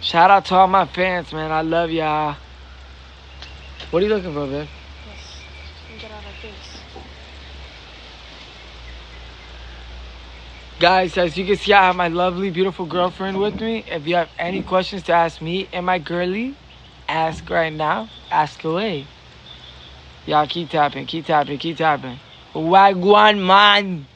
Shout out to all my fans, man. I love y'all. What are you looking for, babe? Yes. Get out of this. Guys, as you can see, I have my lovely, beautiful girlfriend with me. If you have any questions to ask me and my girlie, ask right now. Ask away. Y'all keep tapping, keep tapping, keep tapping. Wagwan man.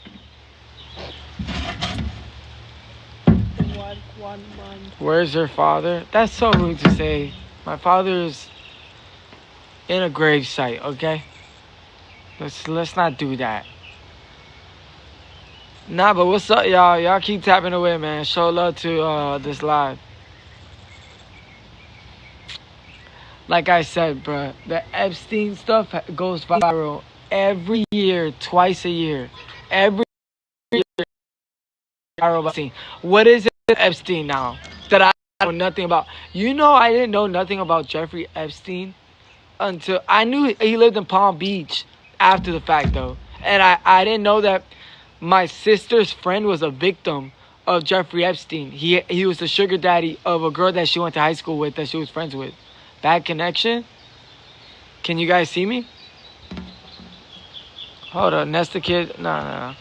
One month. Where's her father? That's so rude to say. My father is in a grave site, okay? Let's not do that. Nah, but what's up, y'all? Y'all keep tapping away, man. Show love to this live. Like I said, bruh, the Epstein stuff goes viral every year, twice a year. Every year, viral about Epstein. What is it Epstein now that I know nothing about? You know, I didn't know nothing about Jeffrey Epstein until I knew he lived in Palm Beach after the fact, though. And I didn't know that my sister's friend was a victim of Jeffrey Epstein. He was the sugar daddy of a girl that she went to high school with, that she was friends with. Bad connection? Can you guys see me? Hold on, Nesta kid. No.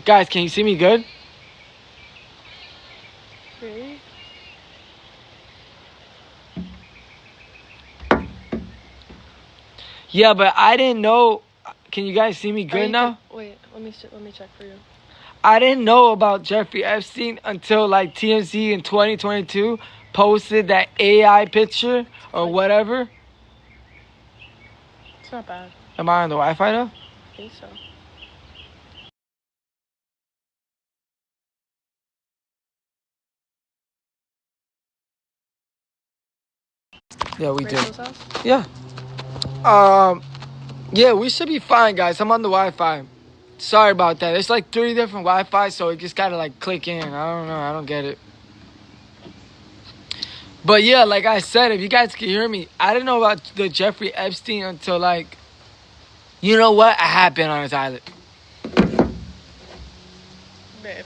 Guys, can you see me good? Really? Yeah, but I didn't know. Can you guys see me good now? Wait, let me check for you. I didn't know about Jeffrey Epstein until like TMZ in 2022 posted that AI picture or whatever. It's not bad. Am I on the Wi-Fi though? I think so. Yeah, we do. Rachel's house? Yeah. Yeah, we should be fine, guys. I'm on the Wi-Fi. Sorry about that. It's like 3 different Wi-Fi, so it just gotta like click in. I don't know. I don't get it. But yeah, like I said, if you guys can hear me, I didn't know about the Jeffrey Epstein until like, you know what? I have been on his island. Babe.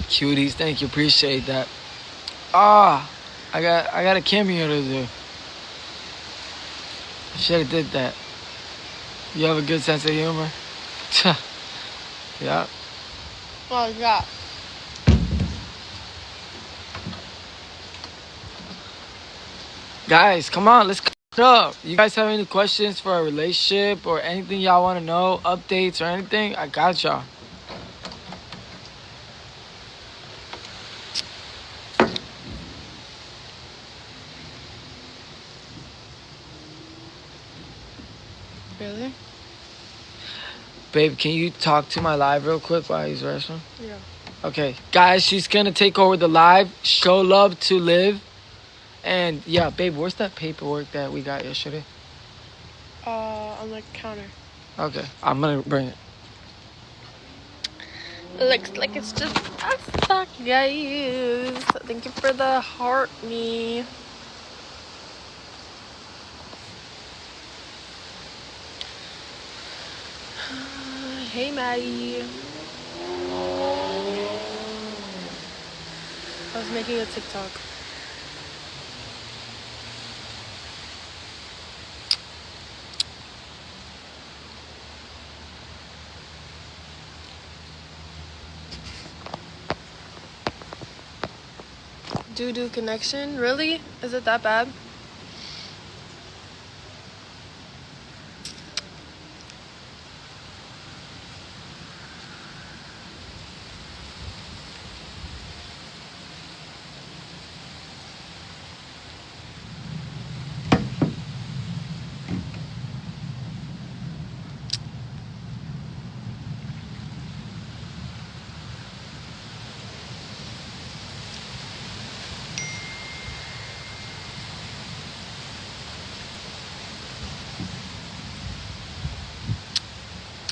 Cuties, thank you, appreciate that. I got a cameo to do. Should have did that. You have a good sense of humor. Yeah. Oh, yeah. Guys, come on, let's cut it up. You guys have any questions for a relationship or anything y'all want to know, updates or anything? I got y'all. Really? Babe, can you talk to my live real quick while he's resting? Yeah. Okay, guys, she's gonna take over the live. Show love to live. And yeah, babe, where's that paperwork that we got yesterday? On the counter. Okay, I'm gonna bring it. Looks like it's just us, guys. Thank you for the heart me. Hey, Maddie. I was making a TikTok. Doo-doo connection? Really? Is it that bad?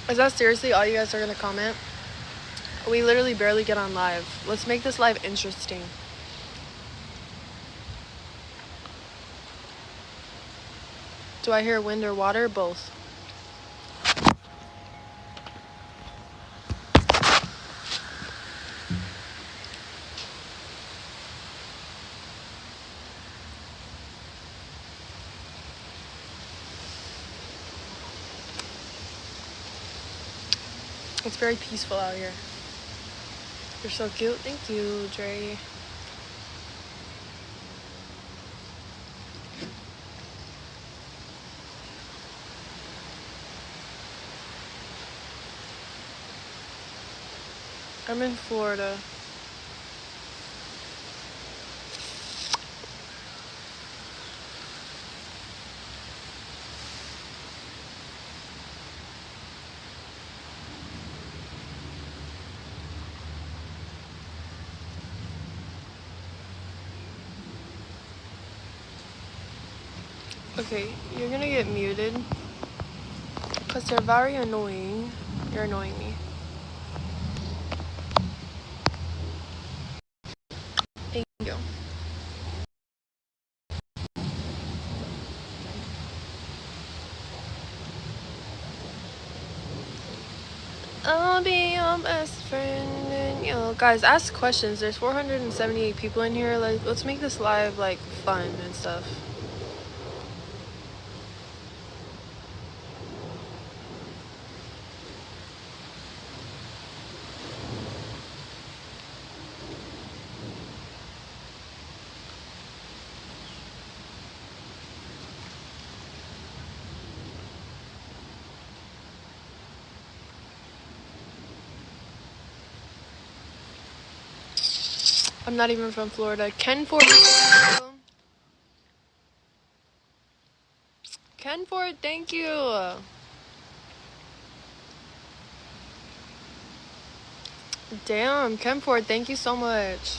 Is that seriously all you guys are gonna comment? We literally barely get on live. Let's make this live interesting. Do I hear wind or water? Both. It's very peaceful out here. You're so cute. Thank you, Dre. I'm in Florida. Okay, you're gonna get muted because you're very annoying. You're annoying me. Thank you. I'll be your best friend and you guys ask questions. There's 478 people in here. Like, let's make this live like fun and stuff. I'm not even from Florida. Ken Ford. Ken Ford, thank you. Damn, Ken Ford, thank you so much.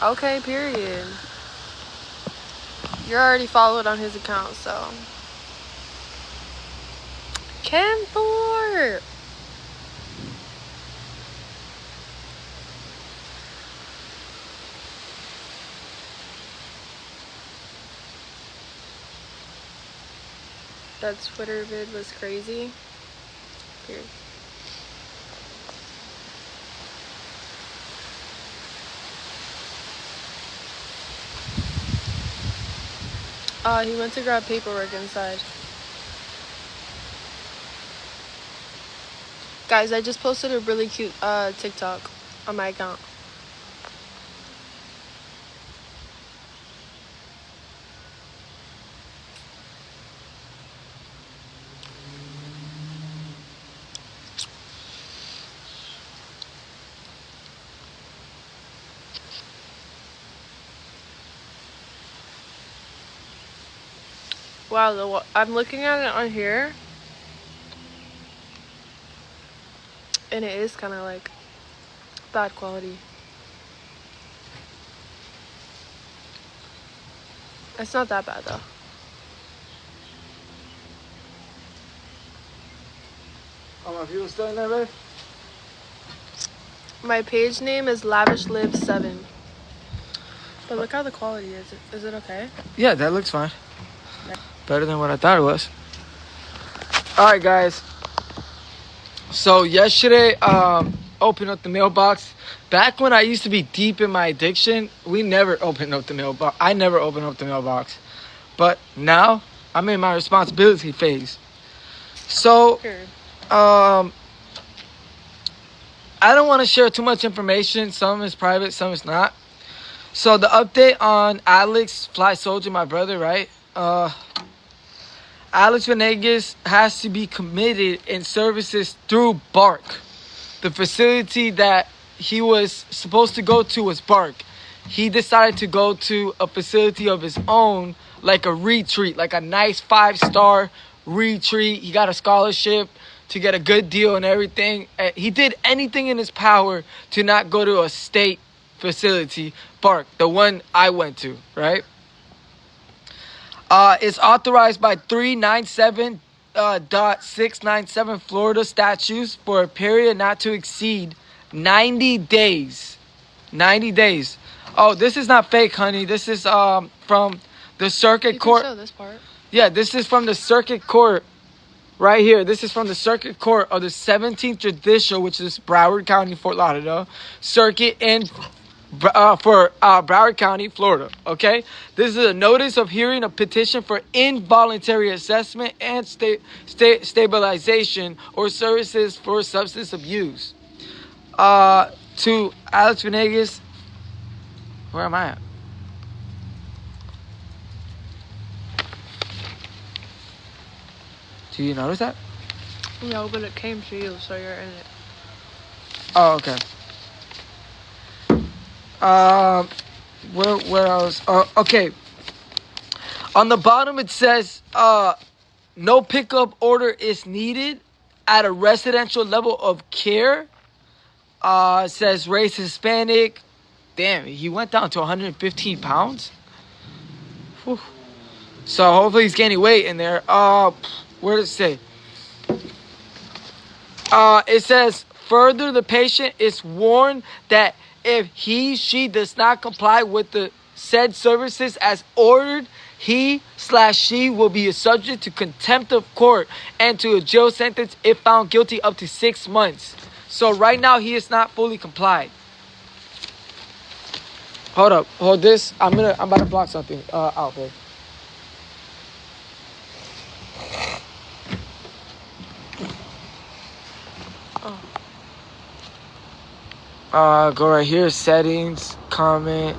Okay, period. You're already followed on his account, so. Ken Ford. That Twitter vid was crazy. Here. He went to grab paperwork inside. Guys, I just posted a really cute TikTok on my account. Wow, I'm looking at it on here, and it is kind of like bad quality. It's not that bad though. Oh, my view's still in there, babe? My page name is LavishLive7. But look how the quality is. Is it okay? Yeah, that looks fine. Better than what I thought it was. Alright, guys. So yesterday, opened up the mailbox. Back when I used to be deep in my addiction, we never opened up the mailbox. I never opened up the mailbox. But now, I'm in my responsibility phase. So, I don't want to share too much information. Some is private, some is not. So the update on Alex Flyysoulja, my brother, right? Alex Venegas has to be committed in services through Bark. The facility that he was supposed to go to was Bark. He decided to go to a facility of his own, like a retreat, like a nice 5-star retreat. He got a scholarship to get a good deal and everything. He did anything in his power to not go to a state facility, Bark, the one I went to, right? It's authorized by 397.697 Florida statutes for a period not to exceed 90 days. 90 days. Oh, this is not fake, honey. This is from the circuit court. You can show this part. Yeah, this is from the circuit court right here. This is from the circuit court of the 17th Judicial, which is Broward County, Fort Lauderdale Circuit in Broward County, Florida. Okay, this is a notice of hearing a petition for involuntary assessment and stabilization or services for substance abuse. To Alex Venegas. Where am I at? Do you notice that? No, but it came to you, so you're in it. Oh, okay. Where else? Okay. On the bottom it says, no pickup order is needed at a residential level of care. It says race Hispanic. Damn, he went down to 115 pounds. Whew. So hopefully he's gaining weight in there. Where does it say? It says, further, the patient is warned that if she does not comply with the said services as ordered, he/she will be subject to contempt of court and to a jail sentence if found guilty up to 6 months. So right now he is not fully complied. Hold up, hold this. I'm about to block something out there. Go right here, settings, comment,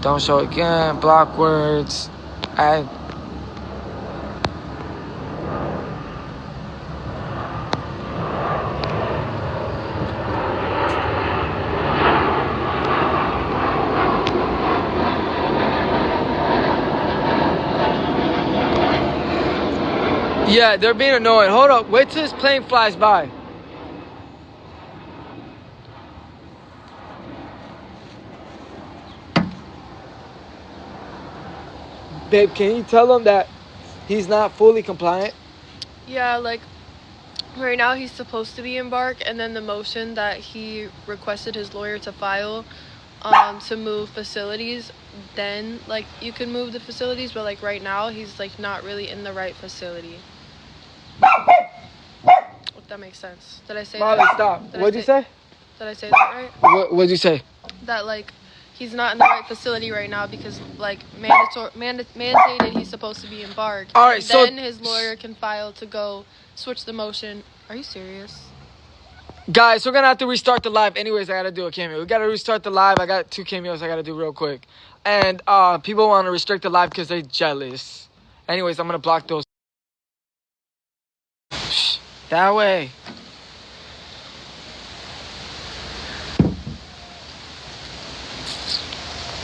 don't show again, block words, add. Yeah, they're being annoying. Hold up, wait till this plane flies by. Babe, can you tell him that he's not fully compliant? Yeah, like right now he's supposed to be embarked, and then the motion that he requested his lawyer to file to move facilities, then like you can move the facilities, but like right now he's like not really in the right facility. If that makes sense. Did I say Molly, that? stop. What'd you say? Did I say that right? What'd you say? That like he's not in the right facility right now because like mandated he's supposed to be embarked. All right, and so then his lawyer can file to go switch the motion. Are you serious? guys, we're gonna have to restart the live. Anyways, I gotta do a cameo. We gotta restart the live. I got 2 cameos I gotta do real quick. And people want to restrict the live because they're jealous. Anyways, I'm gonna block those. That way.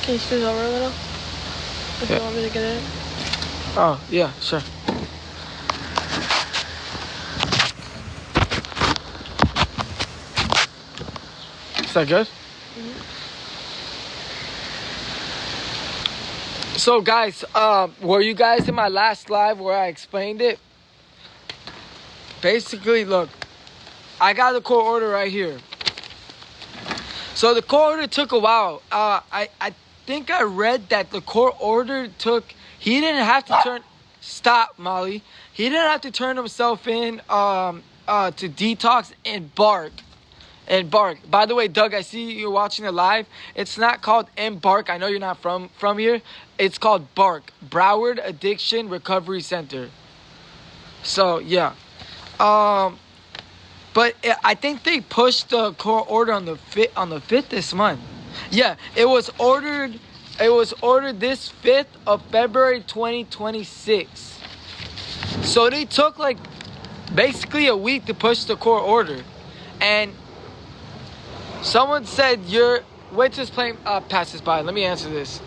Can you scoot over a little? If Yeah. you want me to get in. Oh, yeah, sure. Is that good? Mm-hmm. So, guys, were you guys in my last live where I explained it? Basically, look, I got the court order right here. So the court order took a while. I think I read that the court order took. He didn't have to turn. Stop, Molly. He didn't have to turn himself in to detox and bark. And bark. By the way, Doug, I see you're watching it live. It's not called Embark. I know you're not from here. It's called Bark, Broward Addiction Recovery Center. So yeah. But I think they pushed the court order on the 5th this month. Yeah, it was ordered this 5th of February 2026. So they took like basically a week to push the court order. And someone said wait till this plane passes by. Let me answer this.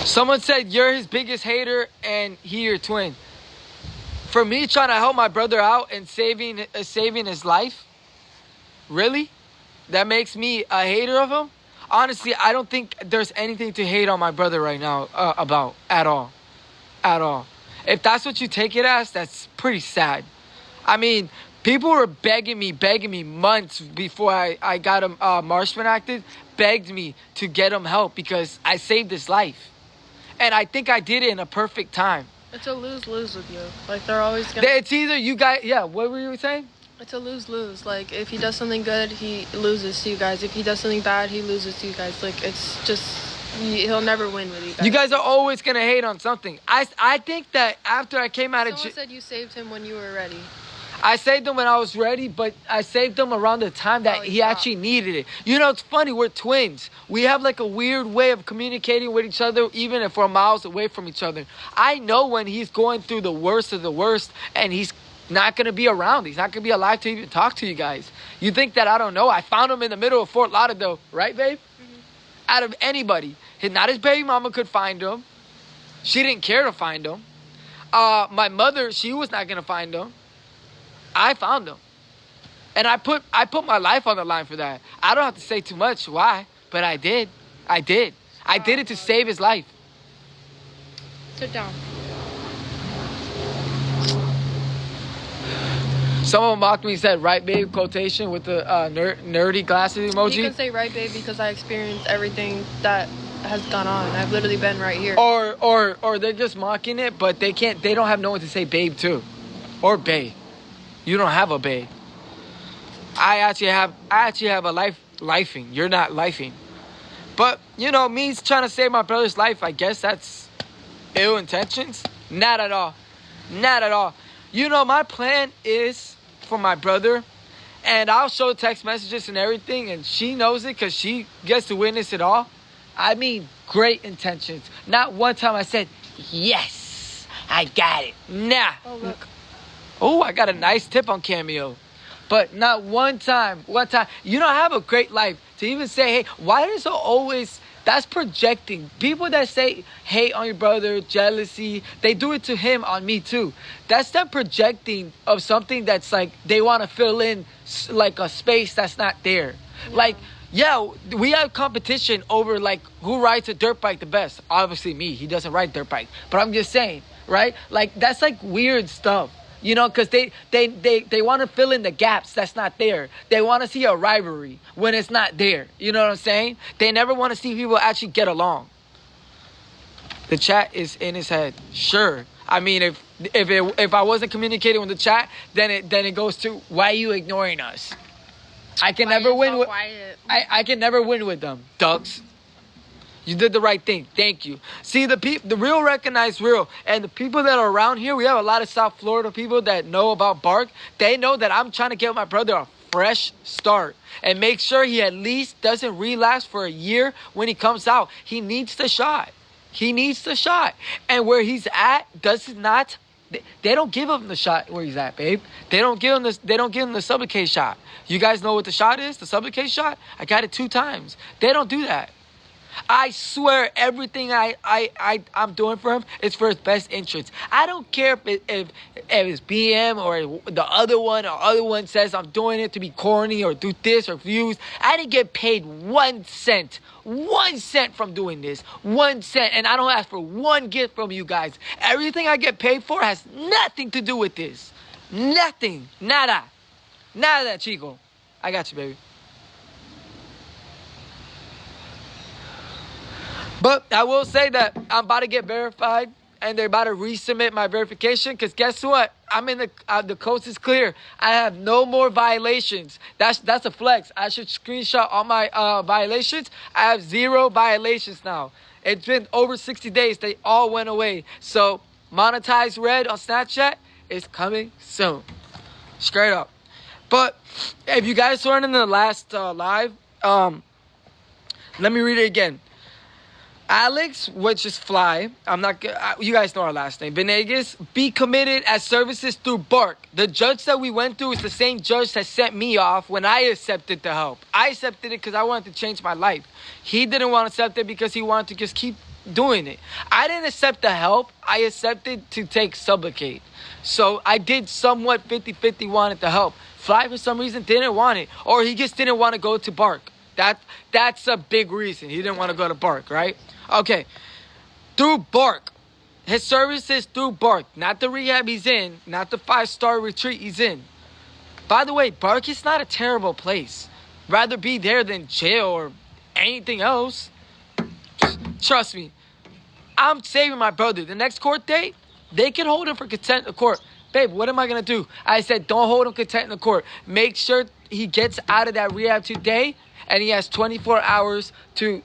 Someone said you're his biggest hater and he your twin. For me trying to help my brother out and saving his life, really? That makes me a hater of him? Honestly, I don't think there's anything to hate on my brother right now about at all. At all. If that's what you take it as, that's pretty sad. I mean, people were begging me months before I got him Marshman acted, begged me to get him help because I saved his life. And I think I did it in a perfect time. It's a lose-lose with you. Like, they're always gonna... It's either you guys... Yeah, what were you saying? It's a lose-lose. Like, if he does something good, he loses to you guys. If he does something bad, he loses to you guys. Like, it's just... He'll never win with you guys. You guys are always going to hate on something. I think that after I came out of... Someone said you saved him when you were ready. I saved him when I was ready, but I saved him around the time that he actually needed it. You know, it's funny. We're twins. We have like a weird way of communicating with each other, even if we're miles away from each other. I know when he's going through the worst of the worst, and he's not going to be around. He's not going to be alive to even talk to you guys. You think that I don't know? I found him in the middle of Fort Lauderdale, right, babe? Mm-hmm. Out of anybody. Not his baby mama could find him. She didn't care to find him. My mother, she was not going to find him. I found him. And I put my life on the line for that. I don't have to say too much why, but I did. I did it to save his life. Sit down. Someone mocked me and said, right, babe, quotation with the nerdy glasses emoji. You can say right, babe, because I experienced everything that has gone on. I've literally been right here. Or they're just mocking it, but they don't have no one to say babe to. Or babe. You don't have a babe. I actually have a lifing. You're not lifing. But, you know, me trying to save my brother's life, I guess that's ill intentions. Not at all. Not at all. You know, my plan is for my brother, and I'll show text messages and everything, and she knows it because she gets to witness it all. I mean, great intentions. Not one time I said, yes, I got it. Nah. Oh, look. Oh, I got a nice tip on Cameo. But not one time. You don't have a great life to even say, hey, why is it always... That's projecting. People that say hate on your brother, jealousy, they do it to him on me too. That's them projecting of something that's like they want to fill in like a space that's not there. Yeah. Like, yeah, we have competition over like who rides a dirt bike the best. Obviously me, he doesn't ride dirt bike. But I'm just saying, right? Like that's like weird stuff. You know, because they want to fill in the gaps that's not there. They want to see a rivalry when it's not there. You know what I'm saying? They never want to see people actually get along. The chat is in his head. Sure. I mean, if I wasn't communicating with the chat, then it goes to why are you ignoring us? I can never win with I can never win with them. Ducks. You did the right thing. Thank you. See, the real recognize real. And the people that are around here, we have a lot of South Florida people that know about Bark. They know that I'm trying to give my brother a fresh start and make sure he at least doesn't relapse for a year when he comes out. He needs the shot. He needs the shot. And where he's at does not... They don't give him the shot where he's at, babe. They don't give him the Sublocade shot. You guys know what the shot is? The Sublocade shot? I got it 2 times. They don't do that. I swear everything I'm doing for him is for his best interest. I don't care if it's BM or the other one says I'm doing it to be corny or do this or views. I didn't get paid 1 cent. 1 cent from doing this. 1 cent. And I don't ask for one gift from you guys. Everything I get paid for has nothing to do with this. Nothing. Nada. Nada, chico. I got you, baby. But I will say that I'm about to get verified and they're about to resubmit my verification because guess what? I'm in the coast is clear. I have no more violations. That's a flex. I should screenshot all my violations. I have 0 violations now. It's been over 60 days. They all went away. So monetize red on Snapchat is coming soon. Straight up. But if you guys weren't in the last live, let me read it again. Alex, which is Fly, you guys know our last name, Venegas, be committed as services through Bark. The judge that we went through is the same judge that sent me off when I accepted the help. I accepted it because I wanted to change my life. He didn't want to accept it because he wanted to just keep doing it. I didn't accept the help. I accepted to take Sublocade. So I did somewhat 50-50 wanted the help. Fly for some reason didn't want it. Or he just didn't want to go to Bark. That's a big reason. He didn't want to go to Bark, right? Okay. Through Bark. His services through Bark. Not the rehab he's in. Not the 5-star retreat he's in. By the way, Bark is not a terrible place. Rather be there than jail or anything else. Trust me. I'm saving my brother. The next court date, they can hold him for contempt of court. Babe, what am I going to do? I said, don't hold him contempt of court. Make sure he gets out of that rehab today. And he has 24 hours to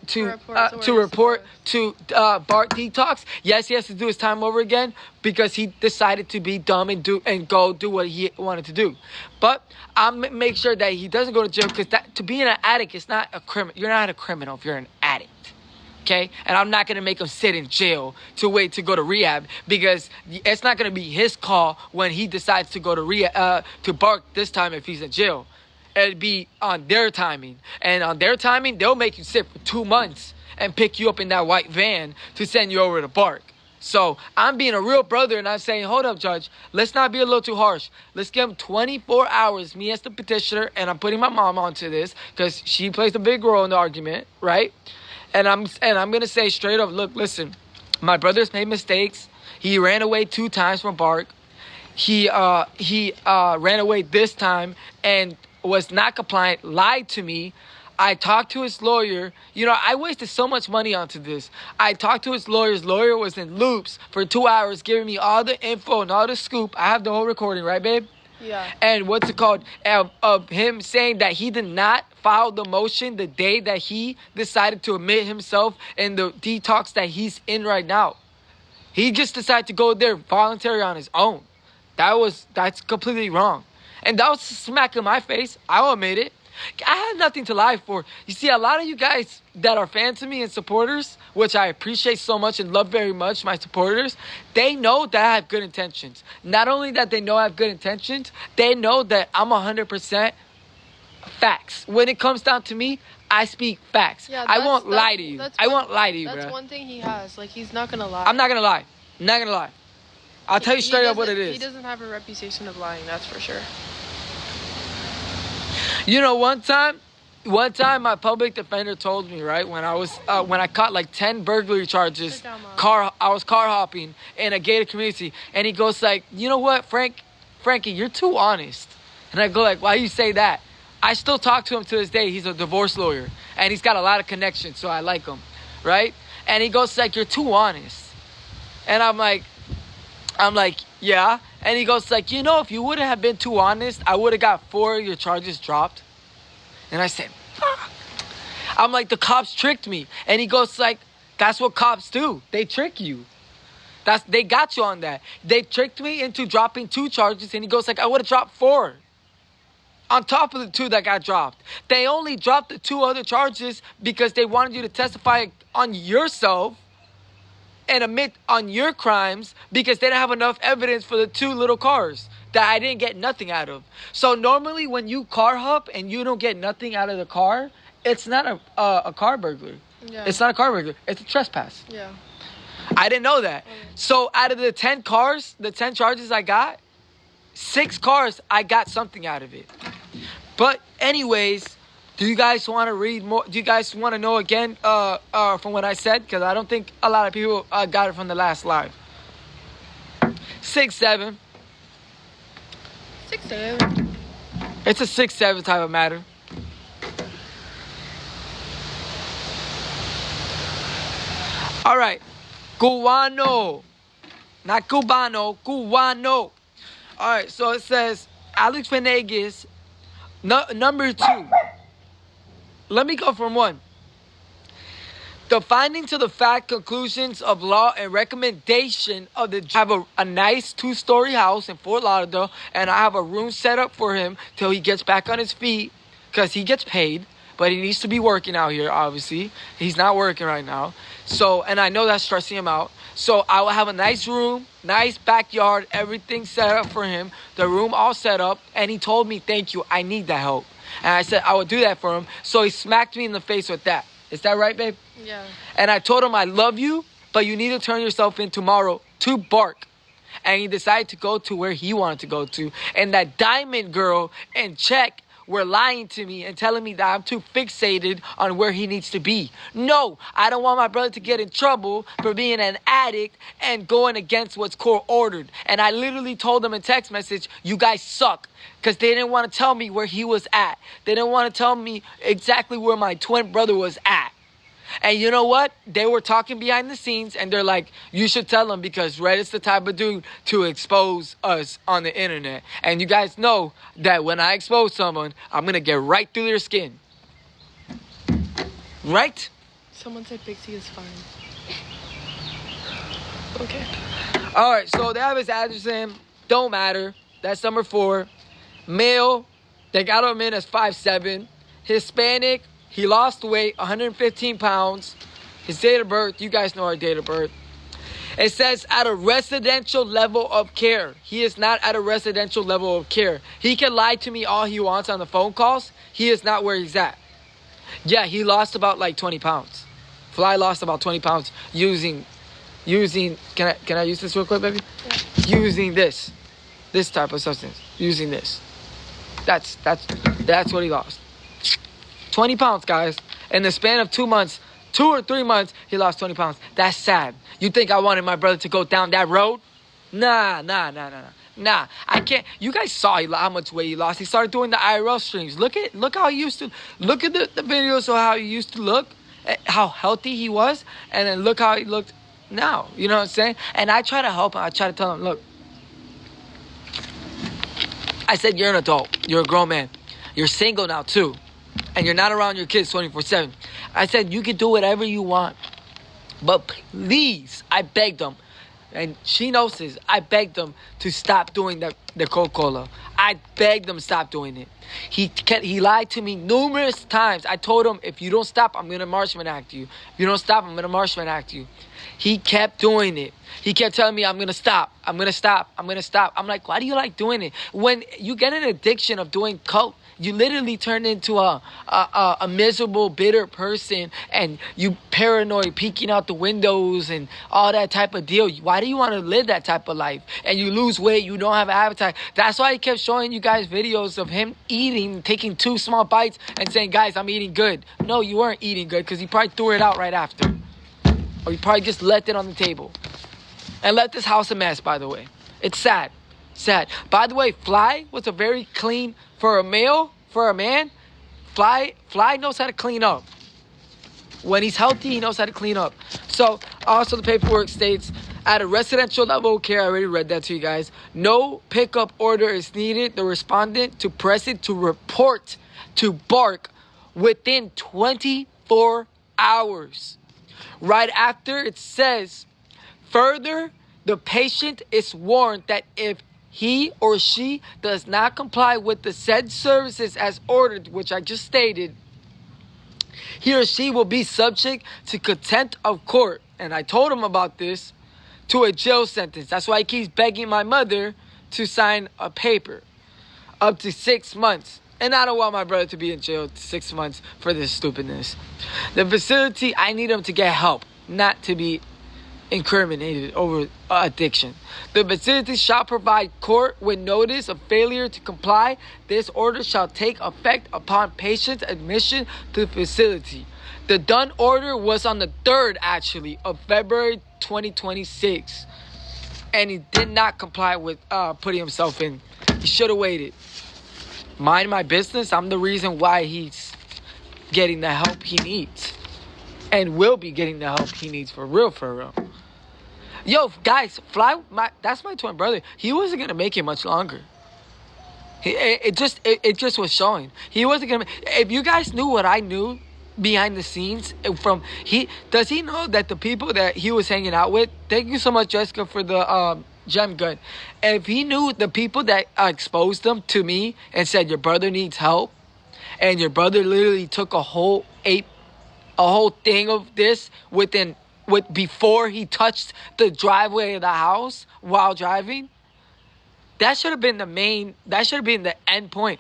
report to Bark Detox. Yes, he has to do his time over again because he decided to be dumb and go do what he wanted to do. But I'll make sure that he doesn't go to jail because to be an addict is not a criminal. You're not a criminal if you're an addict. Okay? And I'm not going to make him sit in jail to wait to go to rehab because it's not going to be his call when he decides to go to rehab to Bark this time if he's in jail. It'd be on their timing. And on their timing, they'll make you sit for 2 months and pick you up in that white van to send you over to Bark. So I'm being a real brother and I'm saying, hold up, Judge. Let's not be a little too harsh. Let's give him 24 hours, me as the petitioner, and I'm putting my mom onto this because she plays a big role in the argument, right? And I'm going to say straight up, look, listen, my brother's made mistakes. He ran away 2 times from Bark. He ran away this time and was not compliant, lied to me. I talked to his lawyer. You know, I wasted so much money onto this. I talked to his lawyer. His lawyer was in loops for 2 hours giving me all the info and all the scoop. I have the whole recording, right, babe? Yeah. And what's it called? Of him saying that he did not file the motion the day that he decided to admit himself in the detox that he's in right now. He just decided to go there voluntary on his own. That's completely wrong. And that was a smack in my face. I'll admit it. I had nothing to lie for. You see, a lot of you guys that are fans of me and supporters, which I appreciate so much and love very much, my supporters, they know that I have good intentions. Not only that they know I have good intentions, they know that I'm 100% facts. When it comes down to me, I speak facts. Yeah, I won't lie to you. I won't lie to you, That's bro. one thing he has. Like, he's not going to lie. I'm not going to lie. I'm not going to lie. I'll tell you straight up what it is. He doesn't have a reputation of lying, that's for sure. You know, one time my public defender told me, right, when I caught like 10 burglary charges, I was car hopping in a gated community, and he goes like, you know what, Frankie, you're too honest. And I go like, why you say that? I still talk to him to this day. He's a divorce lawyer, and he's got a lot of connections, so I like him, right? And he goes like, you're too honest. And I'm like, yeah. And he goes like, you know, if you wouldn't have been too honest, I would have got 4 of your charges dropped. And I said, fuck. I'm like, the cops tricked me. And he goes like, that's what cops do. They trick you. They got you on that. They tricked me into dropping 2 charges. And he goes like, I would have dropped 4. On top of the 2 that got dropped. They only dropped the 2 other charges because they wanted you to testify on yourself and admit on your crimes because they didn't have enough evidence for the 2 little cars that I didn't get nothing out of. So normally when you car hop and you don't get nothing out of the car, it's not a car burglary. Yeah. It's not a car burglary. It's a trespass. Yeah. I didn't know that. So out of the 10 cars, the 10 charges I got, 6 cars, I got something out of it. But anyways, do you guys want to read more? Do you guys want to know again from what I said? Because I don't think a lot of people got it from the last live. 6-7. 6-7. It's a 6-7 type of matter. All right. Cubano. Not Cubano. Cubano. All right. So it says Alex Venegas, number 2. Let me go from 1. The findings of the fact, conclusions of law, and recommendation of the have a nice 2-story house in Fort Lauderdale, and I have a room set up for him till he gets back on his feet, because he gets paid, but he needs to be working out here, obviously. He's not working right now. So, and I know that's stressing him out. So I will have a nice room, nice backyard, everything set up for him, the room all set up, and he told me, thank you, I need that help. And I said I would do that for him. So he smacked me in the face with that. Is that right, babe? Yeah. And I told him, I love you, but you need to turn yourself in tomorrow to Bark. And he decided to go to where he wanted to go to. And that Diamond girl and Check were lying to me and telling me that I'm too fixated on where he needs to be. No, I don't want my brother to get in trouble for being an addict and going against what's court ordered. And I literally told them in text message, you guys suck. Because they didn't want to tell me where he was at. They didn't want to tell me exactly where my twin brother was at. And you know what? They were talking behind the scenes and they're like, you should tell him because Reddit's the type of dude to expose us on the internet. And you guys know that when I expose someone, I'm going to get right through their skin. Right? Someone said Pixie is fine. Okay. All right, so they have his address in. Don't matter. That's number 4. Male, they got him in as 5'7". Hispanic. He lost weight, 115 pounds. His date of birth, you guys know our date of birth. It says at a residential level of care. He is not at a residential level of care. He can lie to me all he wants on the phone calls. He is not where he's at. Yeah, he lost about like 20 pounds. Fly lost about 20 pounds using, can I use this real quick, baby? Yeah. Using this type of substance. Using this. That's what he lost. 20 pounds, guys. In the span of 2 months, 2 or 3 months, he lost 20 pounds. That's sad. You think I wanted my brother to go down that road? Nah. I can't. You guys saw how much weight he lost. He started doing the IRL streams. Look how he used to. Look at the videos of how he used to look, how healthy he was, and then look how he looked now. You know what I'm saying? And I try to help him. I try to tell him, look. I said, you're an adult. You're a grown man. You're single now, too. And you're not around your kids 24/7. I said, you can do whatever you want. But please, I begged him. And she knows this. I begged him to stop doing the Coca-Cola. I begged him to stop doing it. He lied to me numerous times. I told him, if you don't stop, I'm going to Marshman Act you. If you don't stop, I'm going to Marshman Act you. He kept doing it. He kept telling me, I'm going to stop. I'm going to stop. I'm going to stop. I'm like, why do you like doing it? When you get an addiction of doing coke, you literally turn into a miserable, bitter person, and you paranoid, peeking out the windows and all that type of deal. Why do you want to live that type of life? And you lose weight, you don't have an appetite. That's why he kept showing you guys videos of him eating, taking 2 small bites and saying, guys, I'm eating good. No, you weren't eating good because he probably threw it out right after. Or you probably just left it on the table. And left this house a mess, by the way. It's sad. Sad. By the way, Fly was a very clean, for a male, for a man, Fly knows how to clean up. When he's healthy, he knows how to clean up. So, also the paperwork states, at a residential level of care, I already read that to you guys, no pickup order is needed. The respondent to press it to report to Bark within 24 hours. Right after it says, further, the patient is warned that if he or she does not comply with the said services as ordered, which I just stated, he or she will be subject to contempt of court. And I told him about this, to a jail sentence. That's why he keeps begging my mother to sign a paper. Up to 6 months. And I don't want my brother to be in jail 6 months for this stupidness. The facility, I need him to get help, not to be incriminated over addiction. The facility shall provide court with notice of failure to comply. This order shall take effect upon patient's admission to the facility. The done order was on the 3rd, actually, of February 2026. And he did not comply with putting himself in. He should have waited. Mind my business. I'm the reason why he's getting the help he needs. And will be getting the help he needs for real, for real. Yo, guys, that's my twin brother. He wasn't going to make it much longer. It just was showing. He wasn't going to. If you guys knew what I knew behind the scenes, does he know that the people that he was hanging out with, thank you so much, Jessica, for the gem gun. If he knew the people that exposed them to me and said, your brother needs help, and your brother literally took a whole thing of this before he touched the driveway of the house while driving, that should have been the end point.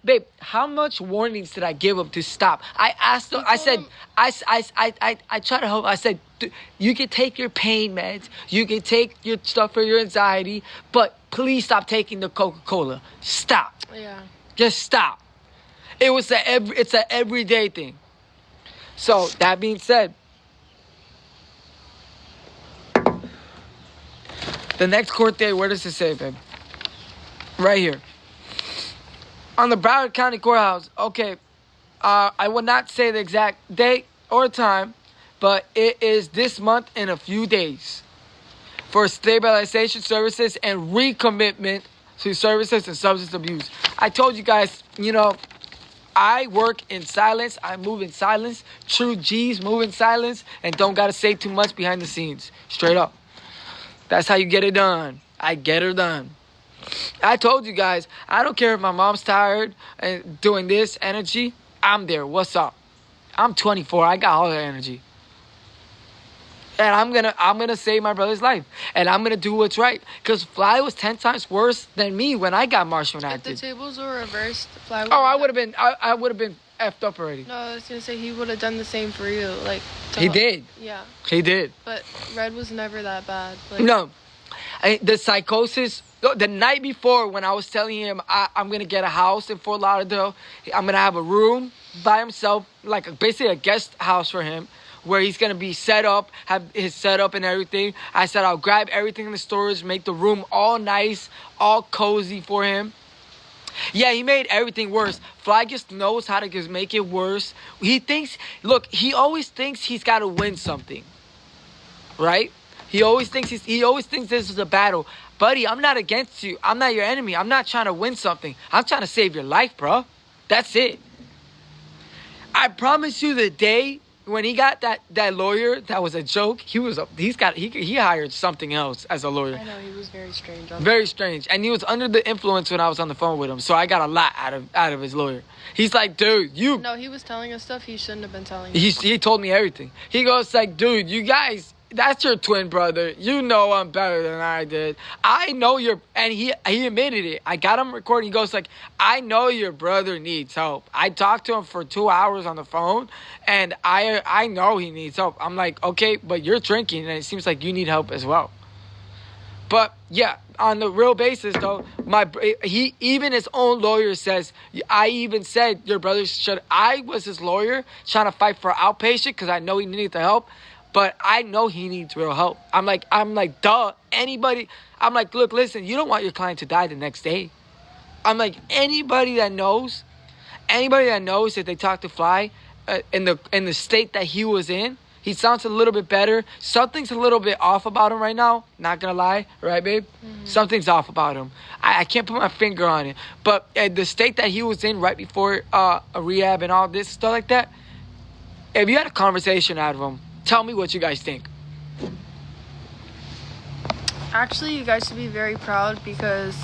babe, how much warnings did I give him to stop? I asked him, I said, I try to help. I said, you can take your pain meds, you can take your stuff for your anxiety, but please stop taking the Coca-Cola. Stop. Yeah. Just stop. It's an everyday thing. So that being said, the next court date, where does it say, babe? Right here. On the Broward County Courthouse. Okay. I will not say the exact date or time, but it is this month in a few days. For stabilization services and recommitment to services and substance abuse. I told you guys, I work in silence. I move in silence. True G's move in silence and don't got to say too much behind the scenes. Straight up. That's how you get it done. I get her done. I told you guys, I don't care if my mom's tired and doing this energy. I'm there. What's up? I'm 24. I got all that energy. And I'm gonna save my brother's life. And I'm gonna do what's right. Because Fly was 10 times worse than me when I got martial acted. If the tables were reversed, Fly would I would have been effed up already. No, I was gonna say he would have done the same for you. Like he did. Yeah. He did. But Red was never that bad. No. The psychosis, the night before when I was telling him I'm going to get a house in Fort Lauderdale, I'm going to have a room by himself, like basically a guest house for him, where he's going to be set up, have his setup and everything. I said I'll grab everything in the storage, make the room all nice, all cozy for him. Yeah, he made everything worse. Fly just knows how to just make it worse. He always thinks he's got to win something, right? He always thinks this is a battle. Buddy, I'm not against you. I'm not your enemy. I'm not trying to win something. I'm trying to save your life, bro. That's it. I promise you the day when he got that lawyer, that was a joke. He hired something else as a lawyer. I know, he was very strange. Very strange. And he was under the influence when I was on the phone with him. So I got a lot out of his lawyer. He's like, dude, No, he was telling us stuff he shouldn't have been telling us. He told me everything. He goes like, dude, you guys, that's your twin brother. You know I'm better than I did. I know and he admitted it. I got him recording. He goes like, I know your brother needs help. I talked to him for 2 hours on the phone, and I know he needs help. I'm like, okay, but you're drinking, and it seems like you need help as well. But yeah, on the real basis though, even his own lawyer says, I even said your brother should. I was his lawyer trying to fight for outpatient because I know he needed the help. But I know he needs real help. I'm like, duh. Anybody. I'm like, look, listen. You don't want your client to die the next day. I'm like, anybody that knows that they talk to Fly in the state that he was in, he sounds a little bit better. Something's a little bit off about him right now. Not gonna lie, right, babe? Mm-hmm. Something's off about him. I can't put my finger on it. But the state that he was in right before a rehab and all this stuff like that. If you had a conversation out of him. Tell me what you guys think. Actually, you guys should be very proud because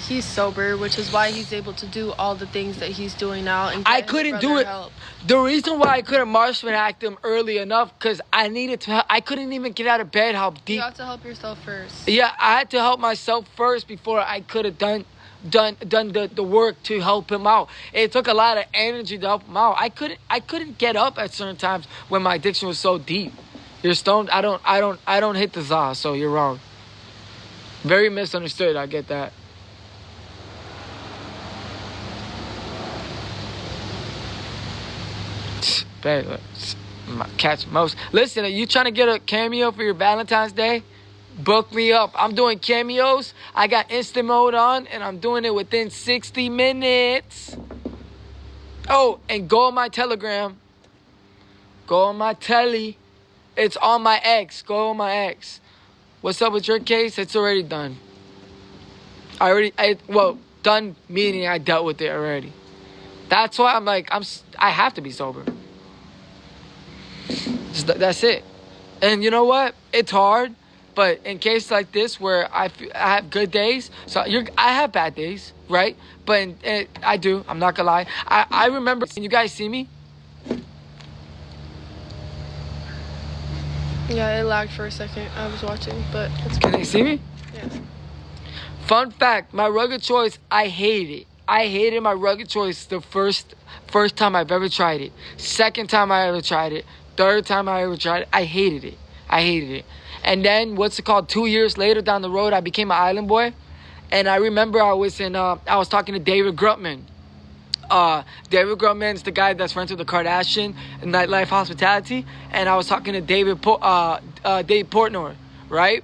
he's sober, which is why he's able to do all the things that he's doing now. And I couldn't do it. Help. The reason why I couldn't martial act him early enough because I needed to. I couldn't even get out of bed. How deep? You have to help yourself first. Yeah, I had to help myself first before I could have done the work to help him out. It took a lot of energy to help him out. I couldn't get up at certain times when my addiction was so deep. You're stoned. I don't hit the za, so you're wrong. Very misunderstood. I get that. Babe, catch most. Listen, are you trying to get a cameo for your Valentine's Day? Book me up. I'm doing cameos. I got instant mode on, and I'm doing it within 60 minutes. Oh, and go on my Telegram. Go on my telly. It's on my ex. Go on my ex. What's up with your case? It's already done. Done meaning I dealt with it already. That's why I'm like, I have to be sober. That's it. And you know what? It's hard. But in cases like this where I have good days, I have bad days, right? But I do. I'm not gonna lie. I remember. Can you guys see me? Yeah, it lagged for a second. I was watching, but it's Can they see me? Yeah. Fun fact: my rugged choice. I hate it. I hated my rugged choice the first time I've ever tried it. Second time I ever tried it. Third time I ever tried it. I hated it. I hated it. And then, 2 years later down the road, I became an island boy. And I remember I was talking to David Grutman. David Grutman's the guy that's friends with the Kardashian and Nightlife Hospitality. And I was talking to Dave Portnoy, right?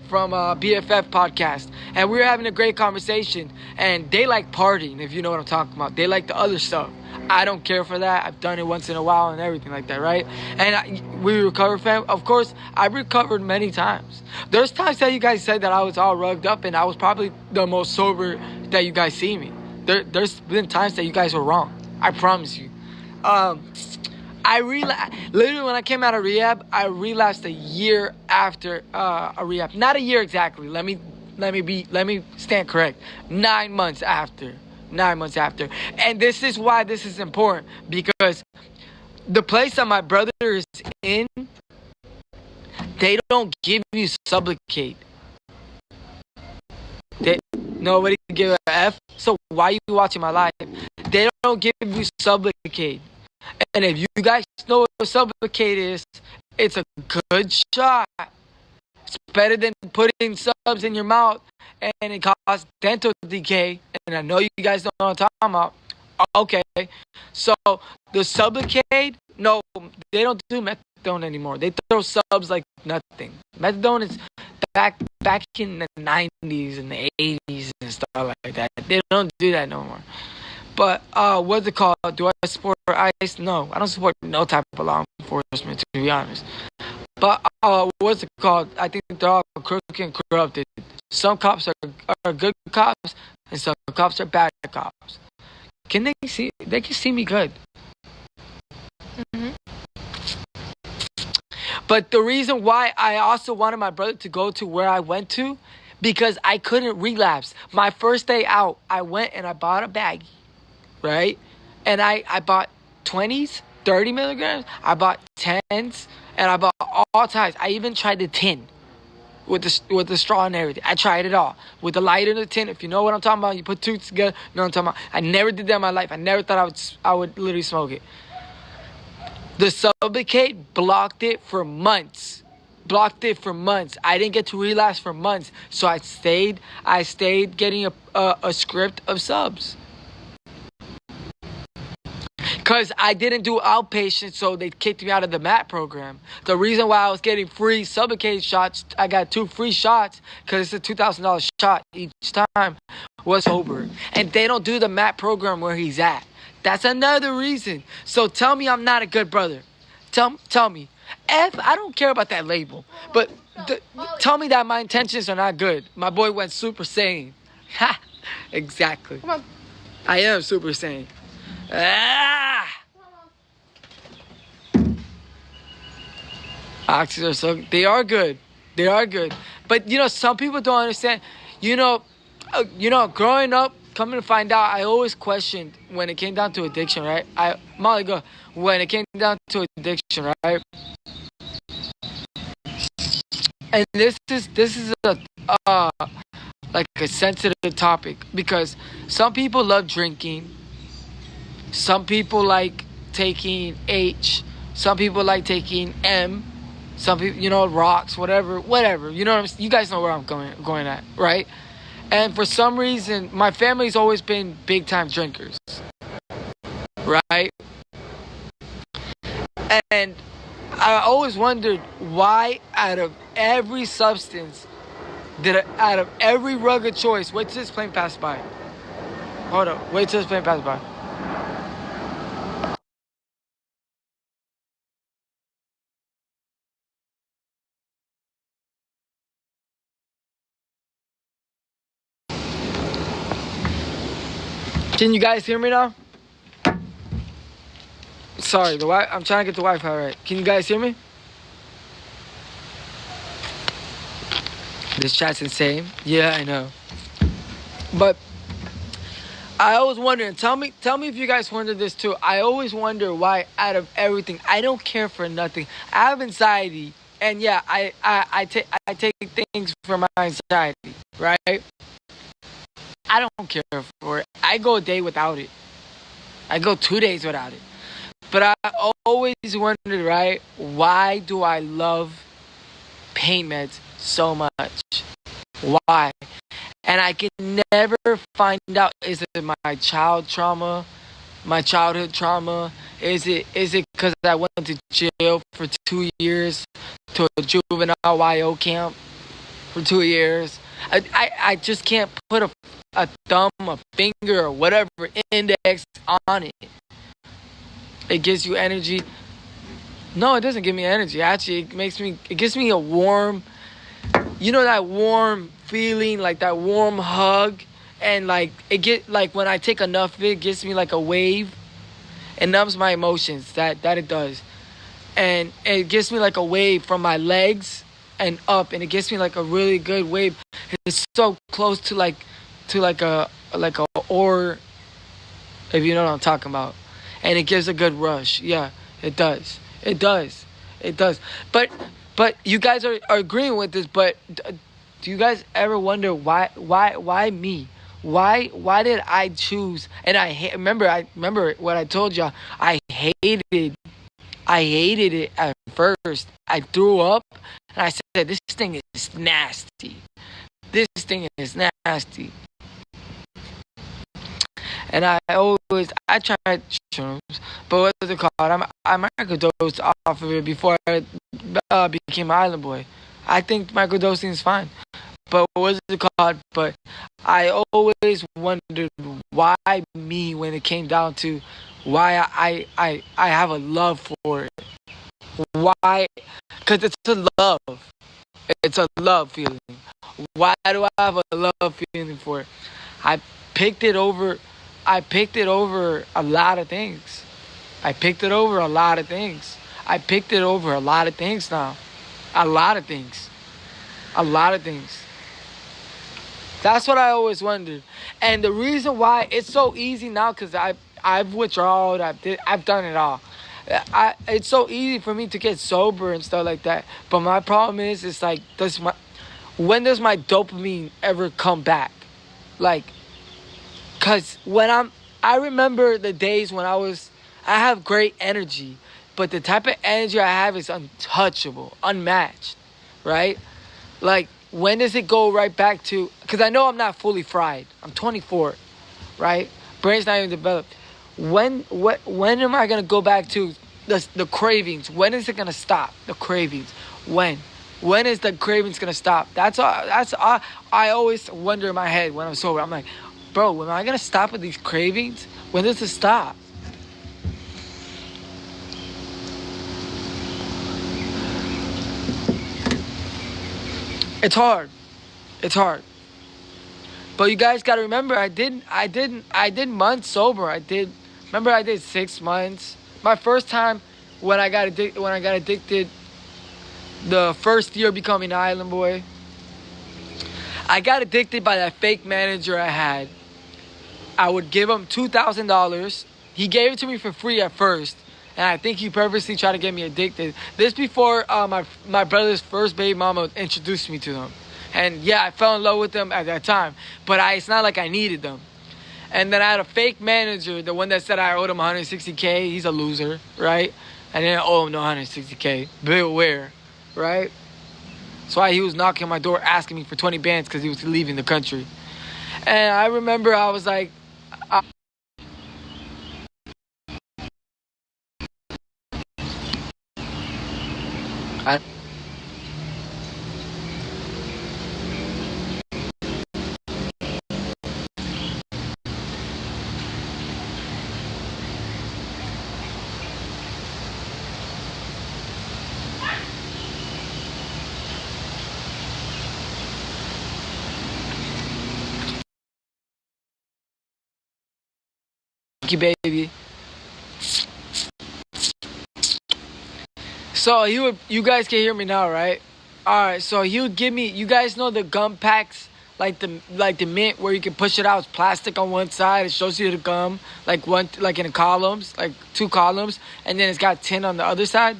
From BFF podcast. And we were having a great conversation. And they like partying, if you know what I'm talking about. They like the other stuff. I don't care for that. I've done it once in a while and everything like that, right? And we recovered, fam. Of course, I recovered many times. There's times that you guys said that I was all rugged up and I was probably the most sober that you guys see me. There's been times that you guys were wrong. I promise you. Literally when I came out of rehab, I relapsed a year after a rehab. Not a year exactly. Let me stand correct. 9 months after. 9 months after. And this is why this is important, because the place that my brother is in, they don't give you Sublocade. Nobody give a F. So why are you watching my live? They don't give you Sublocade. And if you guys know what Sublocade is, it's a good shot. It's better than putting subs in your mouth, and it causes dental decay. And I know you guys don't know what I'm talking about. Okay, so the Sublocade, no, they don't do methadone anymore. They throw subs like nothing. Methadone is back in the 90s and the 80s and stuff like that. They don't do that no more. But what's it called? Do I support ICE? No, I don't support no type of law enforcement, to be honest. But what's it called? I think they're all crooked and corrupted. Some cops are good cops, and some cops are bad cops. Can they see? They can see me good. Mm-hmm. But the reason why I also wanted my brother to go to where I went to, because I couldn't relapse. My first day out, I went and I bought a baggie, right? And I bought 20s, 30 milligrams. I bought 10s, and I bought all types. I even tried the tin with the straw and everything. I tried it all. With the lighter and the tin, if you know what I'm talking about, you put two together, you know what I'm talking about. I never did that in my life. I never thought I would literally smoke it. The Sublocade blocked it for months. I didn't get to relapse for months. So I stayed getting a script of subs. Because I didn't do outpatient, so they kicked me out of the MAT program. The reason why I was getting free Sublocade shots, I got 2 free shots, because it's a $2,000 shot each time, was sober. And they don't do the MAT program where he's at. That's another reason. So tell me I'm not a good brother. Tell me. I don't care about that label. But tell me that my intentions are not good. My boy went Super Saiyan. Ha! Exactly. Come on. I am Super Saiyan. Oxys are so, they are good. But some people don't understand. Growing up, coming to find out, I always questioned when it came down to addiction, right? When it came down to addiction, right? And this is a like a sensitive topic, because some people love drinking. Some people like taking H. Some people like taking M. Some people, rocks, whatever. You know what I'm saying? You guys know where I'm going at, right? And for some reason, my family's always been big time drinkers, right? And I always wondered why, out of every substance, out of every rugged choice, wait till this plane passes by. Hold up, wait till this plane passes by. Can you guys hear me now? Sorry, I'm trying to get the Wi-Fi right. Can you guys hear me? This chat's insane. Yeah, I know. But I always wonder, and tell me if you guys wonder this too. I always wonder why, out of everything, I don't care for nothing. I have anxiety, and yeah, I take things for my anxiety, right? I don't care for it. I go a day without it. I go 2 days without it. But I always wondered, right? Why do I love pain meds so much? Why? And I can never find out. Is it my childhood trauma? Is it because I went to jail for 2 years, to a juvenile YO camp for 2 years? I just can't put a thumb, a finger, or whatever index on it. It gives you energy. No, it doesn't give me energy. Actually, it gives me a warm, that warm feeling, like that warm hug. And like when I take enough of it, it gives me like a wave. It numbs my emotions. That it does. And it gives me like a wave from my legs and up, and it gives me like a really good wave. It's so close to a ore, if you know what I'm talking about. And it gives a good rush. Yeah, it does. It does. It does. But you guys are agreeing with this. But do you guys ever wonder why me? Why did I choose? And I remember what I told y'all. I hated it at first. I threw up, and I said, "This thing is nasty. This thing is nasty." And I tried shrooms, but what was it called? I microdosed off of it before I became an island boy. I think microdosing is fine, but what was it called? But I always wondered why me when it came down to why I have a love for it. Why? Because it's a love. It's a love feeling. Why do I have a love feeling for it? I picked it over a lot of things. I picked it over a lot of things. I picked it over a lot of things now. A lot of things. A lot of things. That's what I always wondered. And the reason why it's so easy now, because I've withdrawn, I've done it all. It's so easy for me to get sober and stuff like that. But my problem is, it's like, when does my dopamine ever come back? Like, because I remember the days when I have great energy, but the type of energy I have is untouchable, unmatched, right? Like, when does it go right back to, because I know I'm not fully fried. I'm 24, right? Brain's not even developed. When am I going to go back to the cravings? When is it going to stop, the cravings? When is the cravings going to stop? That's all I always wonder in my head when I'm sober. I'm like, bro, when am I going to stop with these cravings? When does it stop? It's hard. It's hard. But you guys got to remember, I did months sober. I did 6 months. My first time when I got addicted, the first year becoming an island boy, I got addicted by that fake manager I had. I would give him $2,000. He gave it to me for free at first, and I think he purposely tried to get me addicted. This before my brother's first baby mama introduced me to them. And yeah, I fell in love with them at that time, but it's not like I needed them. And then I had a fake manager, the one that said I owed him $160K. He's a loser, right? I didn't owe him no $160K. Be aware, right? That's why he was knocking on my door asking me for 20 bands because he was leaving the country. And I remember I was like, thank you, baby. So you guys can hear me now, right? All right. So he would give me. You guys know the gum packs, like the mint, where you can push it out. It's plastic on one side. It shows you the gum, like in columns, like 2 columns, and then it's got tin on the other side.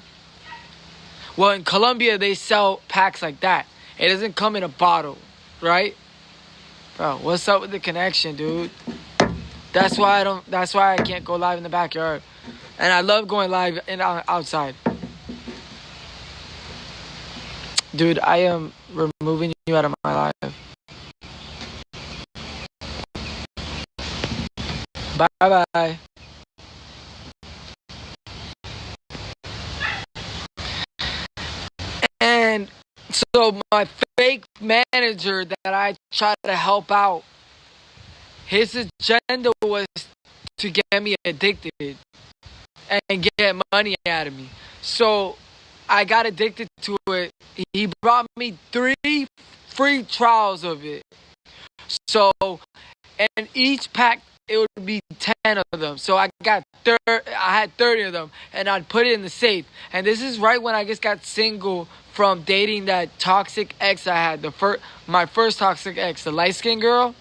Well, in Colombia they sell packs like that. It doesn't come in a bottle, right? Bro, what's up with the connection, dude? That's why I can't go live in the backyard. And I love going live outside. Dude, I am removing you out of my life. Bye-bye. And so my fake manager that I tried to help out, his agenda was to get me addicted and get money out of me. So I got addicted to it. He brought me 3 free trials of it. So, and each pack, it would be 10 of them. So I had 30 of them, and I'd put it in the safe. And this is right when I just got single from dating that toxic ex I had, my first toxic ex, the light-skinned girl.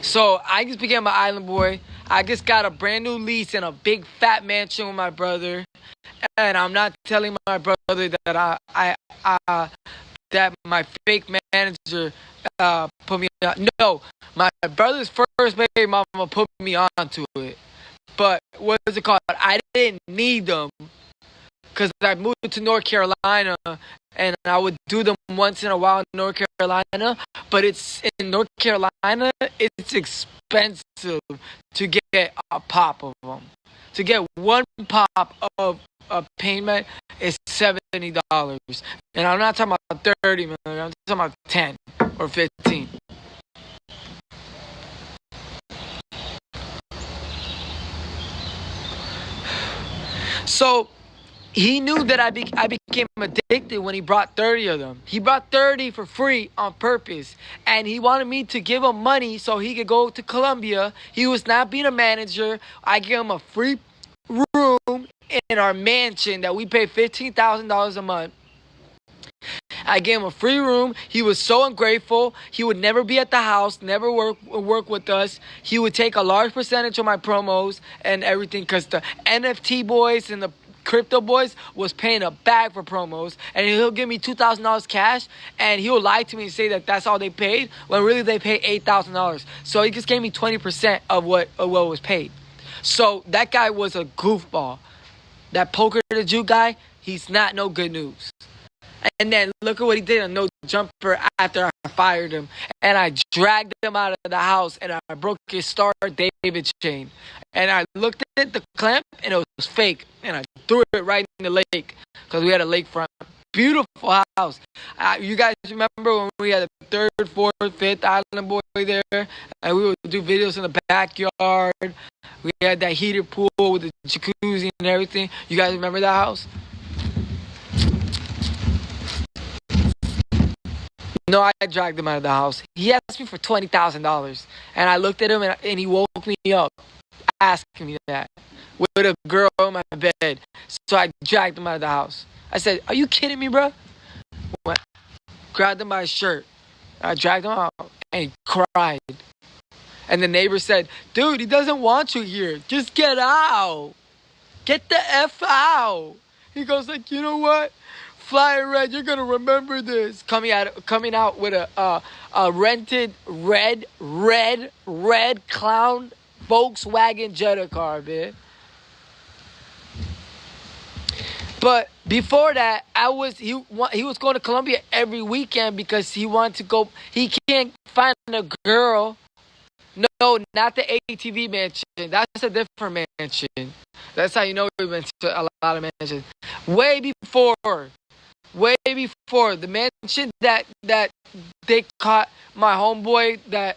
So I just became an island boy. I just got a brand new lease in a big fat mansion with my brother. And I'm not telling my brother that that my fake manager put me on. No, my brother's first baby mama put me onto it. But what is it called? I didn't need them because I moved to North Carolina and I would do them once in a while in North Carolina. But it's in North Carolina, it's expensive to get a pop of them. To get one pop of a payment is $70. And I'm not talking about 30 million, I'm talking about 10 or 15. So he knew that I became addicted when he brought 30 of them. He brought 30 for free on purpose. And he wanted me to give him money so he could go to Colombia. He was not being a manager. I gave him a free room in our mansion that we pay $15,000 a month. I gave him a free room. He was so ungrateful. He would never be at the house, never work with us. He would take a large percentage of my promos and everything because the NFT boys and the crypto boys was paying a bag for promos, and he'll give me $2,000 cash, and he'll lie to me and say that that's all they paid when really they paid $8,000. So he just gave me 20% of what was paid. So that guy was a goofball. That poker the Jew guy, he's not no good news. And then look at what he did on No Jumper after I fired him. And I dragged him out of the house and I broke his Star David chain. And I looked at the clamp and it was fake. And I threw it right in the lake because we had a lakefront. Beautiful house. You guys remember when we had the 3rd, 4th, 5th Island Boy there? And we would do videos in the backyard. We had that heated pool with the jacuzzi and everything. You guys remember that house? No, I dragged him out of the house. He asked me for $20,000. And I looked at him and he woke me up asking me that with a girl in my bed. So I dragged him out of the house. I said, "Are you kidding me, bro?" Grabbed him by his shirt. I dragged him out and he cried. And the neighbor said, "Dude, he doesn't want you here. Just get out. Get the F out." He goes like, "You know what? Fly Red, you're gonna remember this." Coming out with a rented red clown Volkswagen Jetta car, man. But before that, he was going to Colombia every weekend because he wanted to go. He can't find a girl. No, not the ATV mansion. That's a different mansion. That's how you know we went to a lot of mansions. Way before the mansion that they caught my homeboy that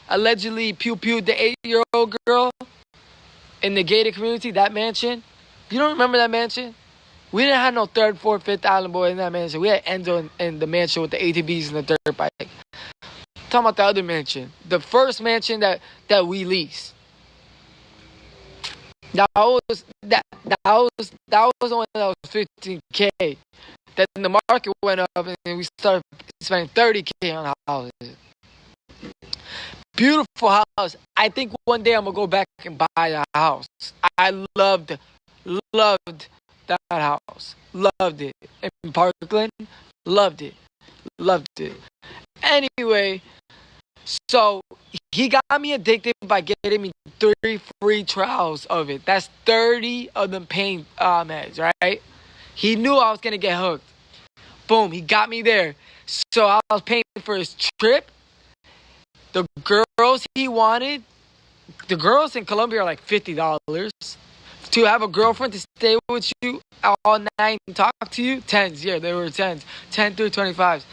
allegedly pew-pewed the 8-year-old girl in the gated community, that mansion. You don't remember that mansion? We didn't have no 3rd, 4th, 5th Island Boy in that mansion. We had Enzo in the mansion with the ATVs and the dirt bike. Talking about the other mansion. The first mansion that we leased. That was the one that was $15K. Then the market went up and we started spending $30K on houses. Beautiful house. I think one day I'm gonna go back and buy that house. I loved that house. Loved it. In Parkland, loved it. Anyway, so he got me addicted by getting me 3 free trials of it. That's 30 of them pain meds, right? He knew I was going to get hooked. Boom, he got me there. So I was paying for his trip. The girls he wanted, the girls in Colombia are like $50. To have a girlfriend to stay with you all night and talk to you, tens. Yeah, they were tens, 10 through 25s.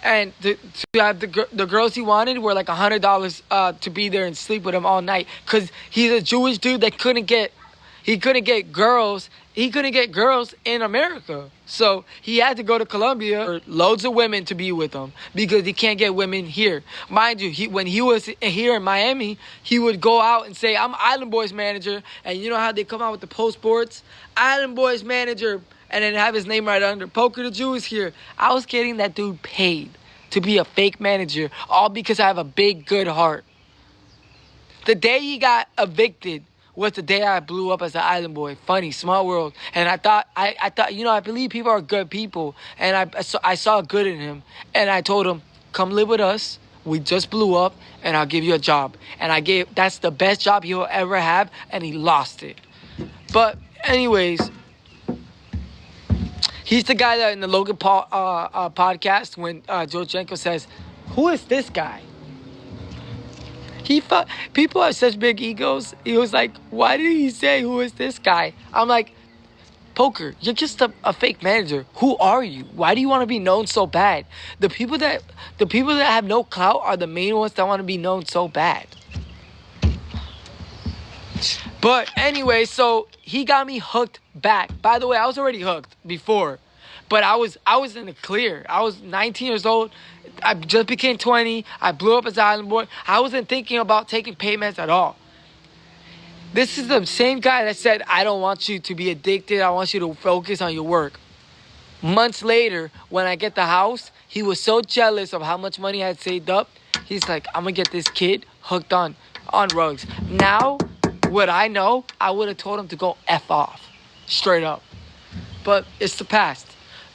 And to have the girls he wanted were like $100 to be there and sleep with him all night. Cause he's a Jewish dude that couldn't get girls. He couldn't get girls in America. So he had to go to Colombia for loads of women to be with him because he can't get women here. Mind you, when he was here in Miami, he would go out and say, I'm Island Boys manager. And you know how they come out with the post sports? Island Boys manager. And then have his name right under. Poker the Jew is here. I was getting that dude paid to be a fake manager. All because I have a big, good heart. The day he got evicted was the day I blew up as an island boy. Funny, small world. And I thought, I believe people are good people. And I saw good in him. And I told him, come live with us. We just blew up and I'll give you a job. And that's the best job he'll ever have. And he lost it. But anyways, he's the guy that in the Logan Paul podcast when George Jenko says, who is this guy? People have such big egos. He was like, why did he say, who is this guy? I'm like, Poker, you're just a fake manager. Who are you? Why do you want to be known so bad? The people that have no clout are the main ones that want to be known so bad. But anyway, so he got me hooked back. By the way, I was already hooked before. But I was in the clear. I was 19 years old. I just became 20. I blew up as an island boy. I wasn't thinking about taking payments at all. This is the same guy that said, I don't want you to be addicted. I want you to focus on your work. Months later, when I get the house, he was so jealous of how much money I had saved up. He's like, I'm going to get this kid hooked on drugs. Now, what I know, I would have told him to go F off. Straight up. But it's the past.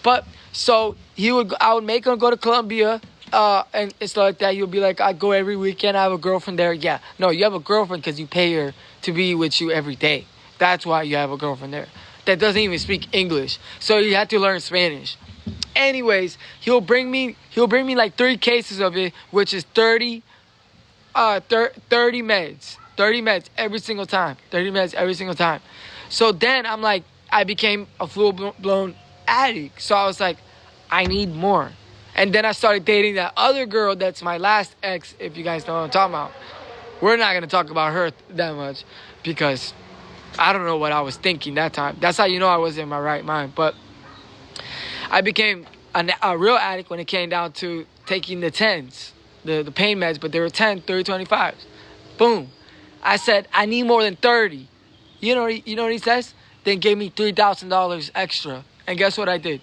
But so I would make him go to Colombia, and it's like that. You'll be like, I go every weekend. I have a girlfriend there. Yeah, no, you have a girlfriend because you pay her to be with you every day. That's why you have a girlfriend there that doesn't even speak English. So you have to learn Spanish. Anyways, he'll bring me like 3 cases of it, which is 30 meds. 30 meds every single time. 30 meds every single time. So then I'm like, I became a full-blown addict. So I was like, I need more. And then I started dating that other girl that's my last ex, if you guys know what I'm talking about. We're not going to talk about her that much because I don't know what I was thinking that time. That's how you know I was in my right mind. But I became a real addict when it came down to taking the 10s, the pain meds, but they were 10, 30, 25s. Boom. I said, I need more than 30. You know what he says? Then gave me $3,000 extra. And guess what I did?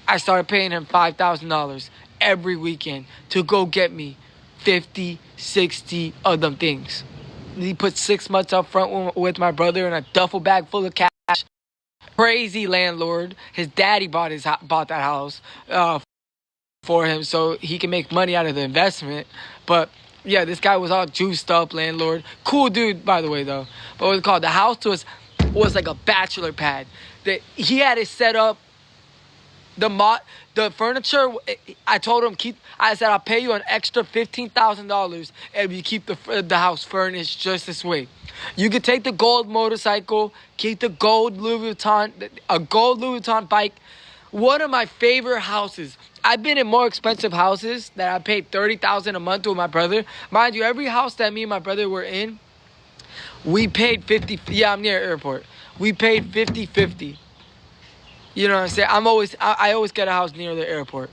I started paying him $5,000 every weekend to go get me 50, 60 of them things. He put 6 months up front with my brother in a duffel bag full of cash. Crazy landlord. His daddy bought that house for him so he can make money out of the investment. But yeah, this guy was all juiced up, landlord. Cool dude, by the way, though. But what was it called? The house was like a bachelor pad. He had it set up. The furniture, I told him, I said, I'll pay you an extra $15,000 if you keep the house furnished just this way. You could take the gold motorcycle, keep the gold a gold Louis Vuitton bike. One of my favorite houses. I've been in more expensive houses that I paid $30,000 a month with my brother. Mind you, every house that me and my brother were in, we paid 50. Yeah, I'm near airport. We paid 50-50. You know what I'm saying? I always get a house near the airport.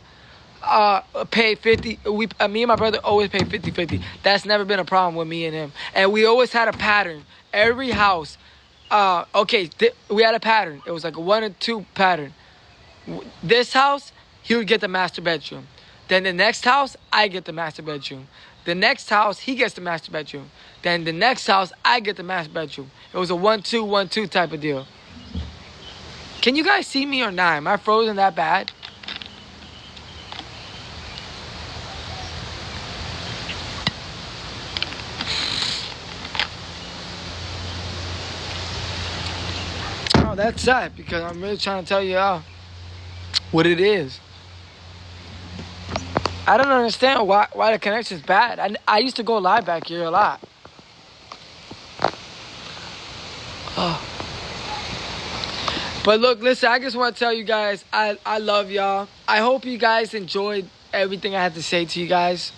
Pay 50. Me and my brother always pay 50-50. That's never been a problem with me and him. And we always had a pattern. Every house. We had a pattern. It was like a 1 or 2 pattern. This house, he would get the master bedroom. Then the next house, I get the master bedroom. The next house, he gets the master bedroom. Then the next house, I get the master bedroom. It was a 1-2, 1-2 type of deal. Can you guys see me or not? Am I frozen that bad? that's sad because I'm really trying to tell you what it is. I don't understand why the connection's bad. I used to go live back here a lot. Oh. But look, listen, I just want to tell you guys, I love y'all. I hope you guys enjoyed everything I had to say to you guys.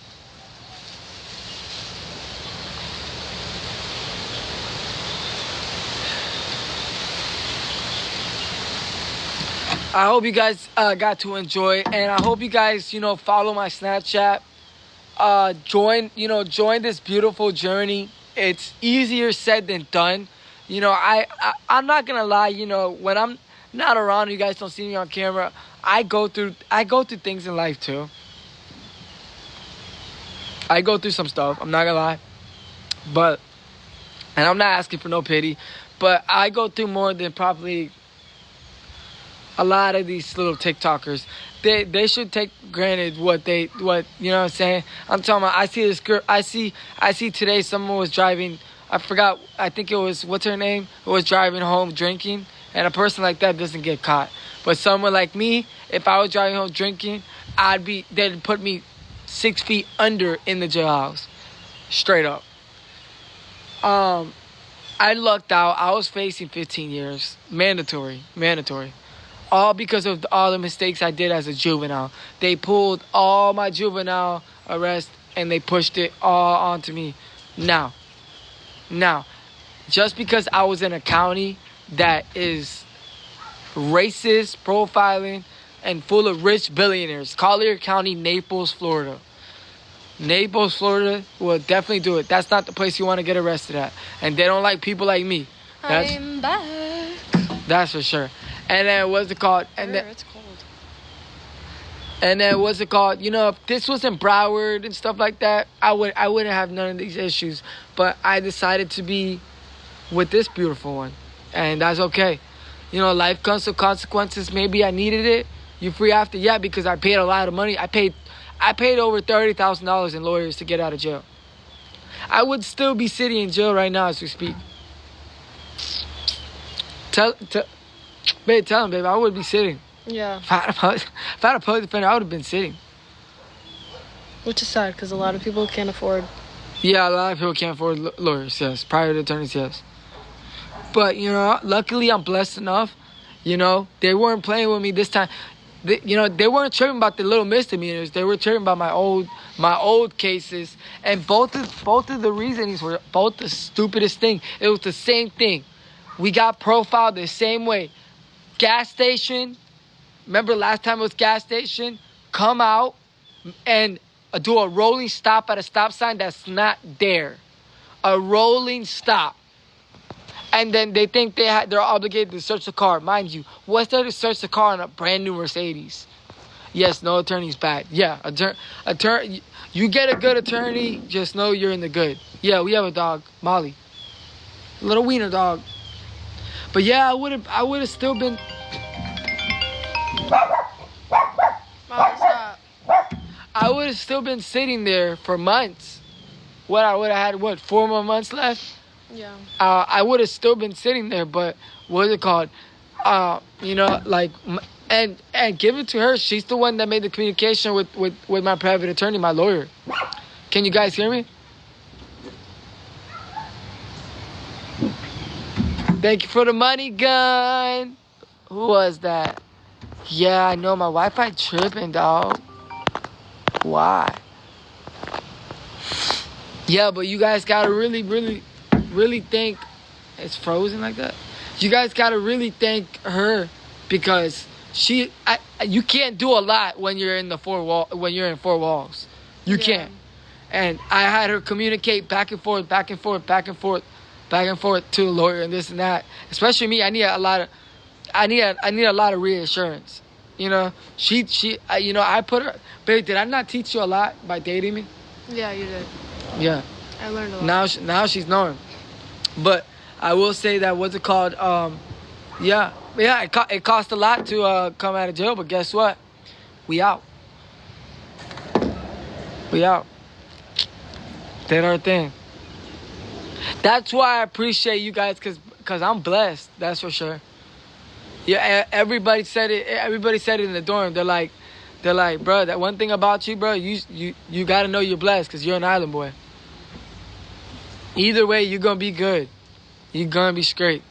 I hope you guys got to enjoy, and I hope you guys, follow my Snapchat. Join this beautiful journey. It's easier said than done. I'm not gonna lie. When I'm not around, you guys don't see me on camera. I go through things in life too. I go through some stuff. I'm not gonna lie, and I'm not asking for no pity, but I go through more than probably a lot of these little TikTokers. They should take granted what you know what I'm saying? I'm talking about, I see this girl, I see today someone was driving, I forgot, I think it was, what's her name? Who was driving home drinking, and a person like that doesn't get caught. But someone like me, if I was driving home drinking, they'd put me 6 feet under in the jailhouse. Straight up. I lucked out. I was facing 15 years. Mandatory. All because of all the mistakes I did as a juvenile. They pulled all my juvenile arrest and they pushed it all onto me. Now, just because I was in a county that is racist, profiling, and full of rich billionaires, Collier County, Naples, Florida. Naples, Florida will definitely do it. That's not the place you want to get arrested at. And they don't like people like me. I'm back. That's for sure. And then what's it called? It's cold. And then what's it called? If this was in Broward and stuff like that, I wouldn't have none of these issues. But I decided to be with this beautiful one. And that's okay. Life comes with consequences. Maybe I needed it. You free after? Yeah, because I paid a lot of money. I paid over $30,000 in lawyers to get out of jail. I would still be sitting in jail right now as we speak. Tell him, babe, I would be sitting. Yeah. If I had a public defender, I would have been sitting. Which is sad, because a lot of people can't afford. Yeah, a lot of people can't afford lawyers, yes. Private attorneys, yes. But, luckily I'm blessed enough. They weren't playing with me this time. They weren't tripping about the little misdemeanors. They were tripping about my old cases. And both of the reasonings were both the stupidest thing. It was the same thing. We got profiled the same way. Gas station. Remember last time it was gas station? Come out and do a rolling stop at a stop sign that's not there. A rolling stop. And then they think they're obligated to search the car. Mind you, what's there to search the car on a brand new Mercedes? Yes, no attorney's bad. Yeah, attorney. You get a good attorney, just know you're in the good. Yeah, we have a dog, Molly, a little wiener dog. But yeah, I would have still been. Mom, stop. I would have still been sitting there for months. I would have had 4 more months left. Yeah. I would have still been sitting there, but what's it called? And give it to her. She's the one that made the communication with my private attorney, my lawyer. Can you guys hear me? Thank you for the money gun. Who was that? Yeah, I know my Wi-Fi tripping, dog. Why? Yeah, but you guys gotta really think. It's frozen like that. You guys gotta really thank her because you can't do a lot when you're in four walls. You can't. And I had her communicate back and forth to the lawyer and this and that. Especially me, I need a lot of reassurance. I put her. Babe, did I not teach you a lot by dating me? Yeah, you did. Yeah. I learned a lot. Now she's knowing. But I will say that what's it called? It cost a lot to come out of jail, but guess what? We out. Did our thing. That's why I appreciate you guys, cause I'm blessed. That's for sure. Yeah, everybody said it. Everybody said it in the dorm. They're like, bro, that one thing about you, bro, you gotta know you're blessed because you're an island boy. Either way, you're gonna be good. You're gonna be straight.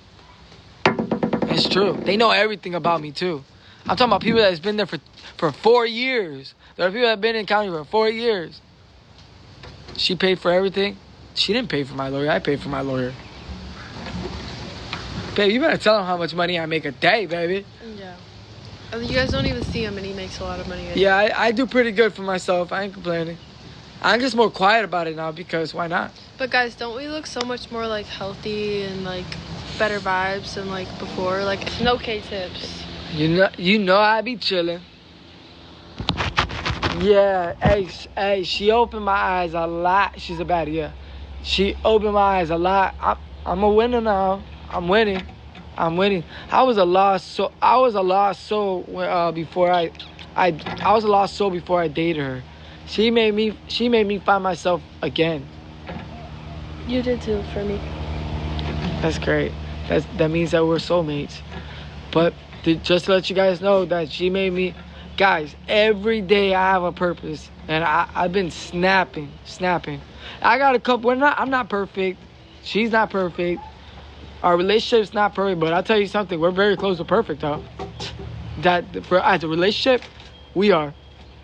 It's true. They know everything about me too. I'm talking about people that's been there for 4 years. There are people that have been in county for 4 years. She paid for everything. She didn't pay for my lawyer. I paid for my lawyer. Babe, you better tell him how much money I make a day, baby. Yeah. You guys don't even see him, and he makes a lot of money. Yeah, I do pretty good for myself. I ain't complaining. I'm just more quiet about it now because why not? But guys, don't we look so much more like healthy and like better vibes than like before? Like no K-tips. You know I be chilling. Yeah, hey, she opened my eyes a lot. She's a baddie, yeah. She opened my eyes a lot. I'm a winner now. I'm winning. I was a lost soul before I was a lost soul before I dated her. She made me find myself again. You did too for me. That's great. That means that we're soulmates. But just to let you guys know that she made me, guys, every day I have a purpose, and I've been snapping. I got a couple. I'm not perfect. She's not perfect. Our relationship's not perfect, but I'll tell you something. We're very close to perfect, though. As a relationship, we are.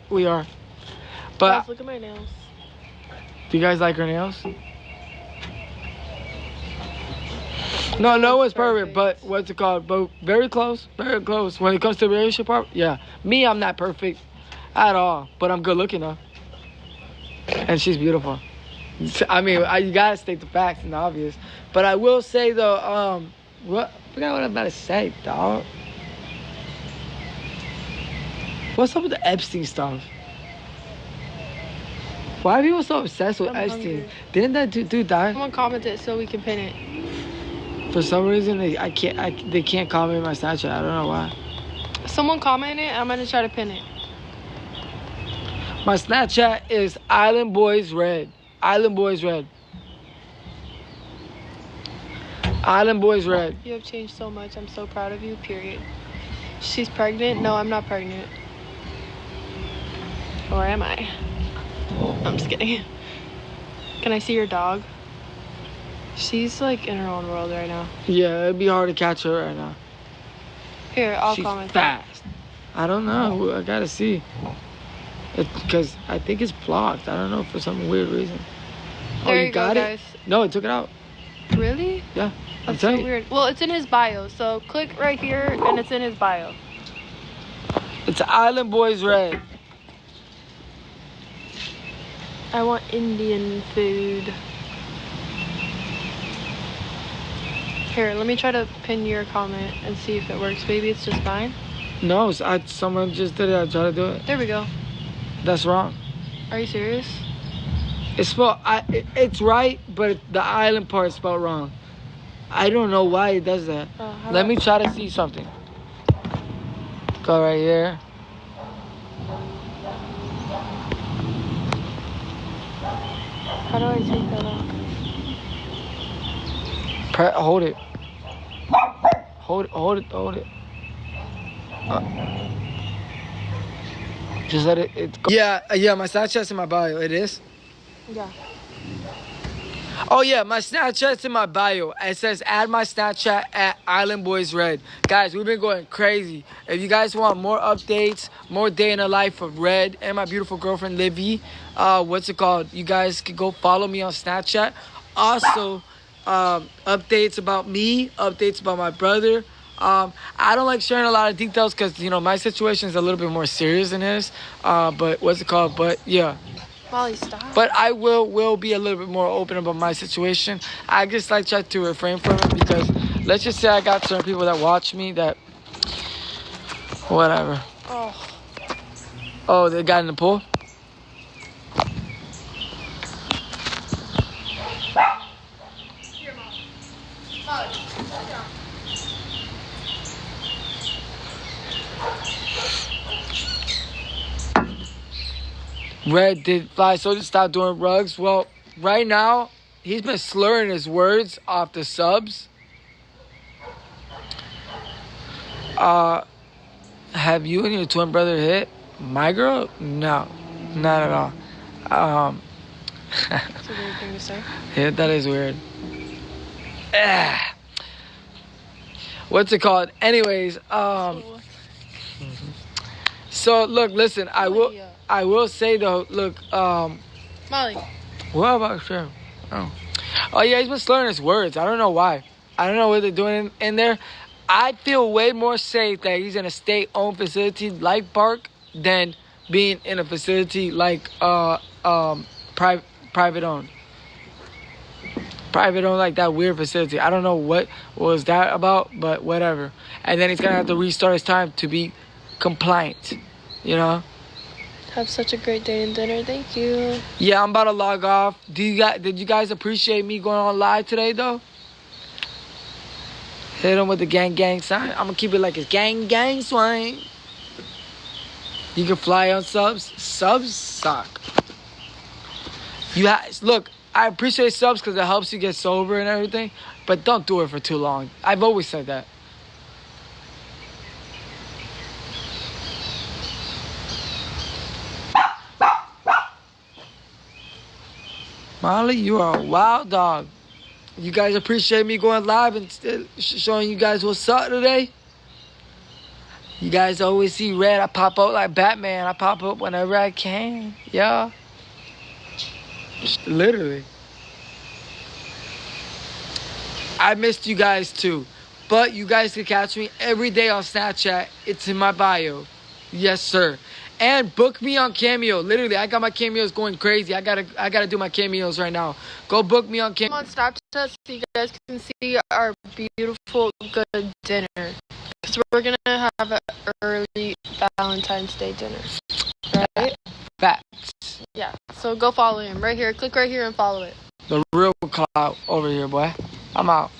But guys, look at my nails. Do you guys like her nails? No one's perfect, but what's it called? But very close. When it comes to the relationship part, yeah. Me, I'm not perfect at all, but I'm good looking though. And she's beautiful. I mean, you gotta state the facts and the obvious. But I will say though, I forgot what I'm about to say, dog. What's up with the Epstein stuff? Why are people so obsessed with Epstein? Hungry. Didn't that dude die? Someone comment it so we can pin it. For some reason, they can't comment my Snapchat. I don't know why. Someone comment it. I'm gonna try to pin it. My Snapchat is Island Boys Red. Island Boys Red. Island Boys Red. You have changed so much. I'm so proud of you. Period. She's pregnant? No, I'm not pregnant. Or am I? I'm just kidding. Can I see your dog? She's like in her own world right now. Yeah, it'd be hard to catch her right now. Here, I'll She's comment. fast. I don't know. I gotta see. Because I think it's blocked. I don't know for some weird reason. There you go, guys. No, it took it out. Really? Yeah. That's so weird. Well, it's in his bio. So click right here, and it's in his bio. It's Island Boys Red. I want Indian food. Here, let me try to pin your comment and see if it works. Maybe it's just mine. No, someone just did it. I tried to do it. There we go. That's wrong. Are you serious? It's spelled. It's right, but the island part is spelled wrong. I don't know why it does that. Let me try to see something. Go right here. How do I take that off? Hold it. Hold it. Just let it go. Yeah, my Snapchat's in my bio. It is? Yeah. Oh yeah, my Snapchat's in my bio. It says add my Snapchat at Island Boys Red. Guys, we've been going crazy. If you guys want more updates, more day in the life of Red and my beautiful girlfriend Livy, you guys can go follow me on Snapchat. Also, updates about me, updates about my brother. I don't like sharing a lot of details because, my situation is a little bit more serious than his. But yeah. Molly, stop. But I will be a little bit more open about my situation. I just try to refrain from it because let's just say I got certain people that watch me that whatever. Oh, they got in the pool? Red, did Flyysoulja stop doing rugs? Well, right now, he's been slurring his words off the subs. Have you and your twin brother hit my girl? No, not at all. That's a weird thing to say. Yeah, that is weird. What's it called? Anyways, so look, listen, I will say though, look, Molly. what about sure? Oh yeah, he's been slurring his words. I don't know why. I don't know what they're doing in there. I feel way more safe that he's in a state-owned facility like Park than being in a facility like private owned. Private owned, like that weird facility. I don't know what was that about, but whatever. And then he's gonna have to restart his time to be compliant. You know? Have such a great day and dinner. Thank you. Yeah, I'm about to log off. Did you guys appreciate me going on live today though? Hit him with the gang sign. I'm gonna keep it like a gang swing. You can fly on subs. Subs suck. Look, I appreciate subs because it helps you get sober and everything, but don't do it for too long. I've always said that. Molly, you are a wild dog. You guys appreciate me going live and still showing you guys what's up today? You guys always see red. I pop up like Batman. I pop up whenever I can. Yeah. Literally. I missed you guys too. But you guys can catch me every day on Snapchat. It's in my bio. Yes, sir. And book me on Cameo. Literally, I got my Cameos going crazy. I gotta do my Cameos right now. Go book me on Cameo. On Snapchat so you guys can see our beautiful good dinner. Because we're gonna have an early Valentine's Day dinner. Right? Facts. Yeah. So go follow him right here. Click right here and follow it. The real clout over here, boy. I'm out.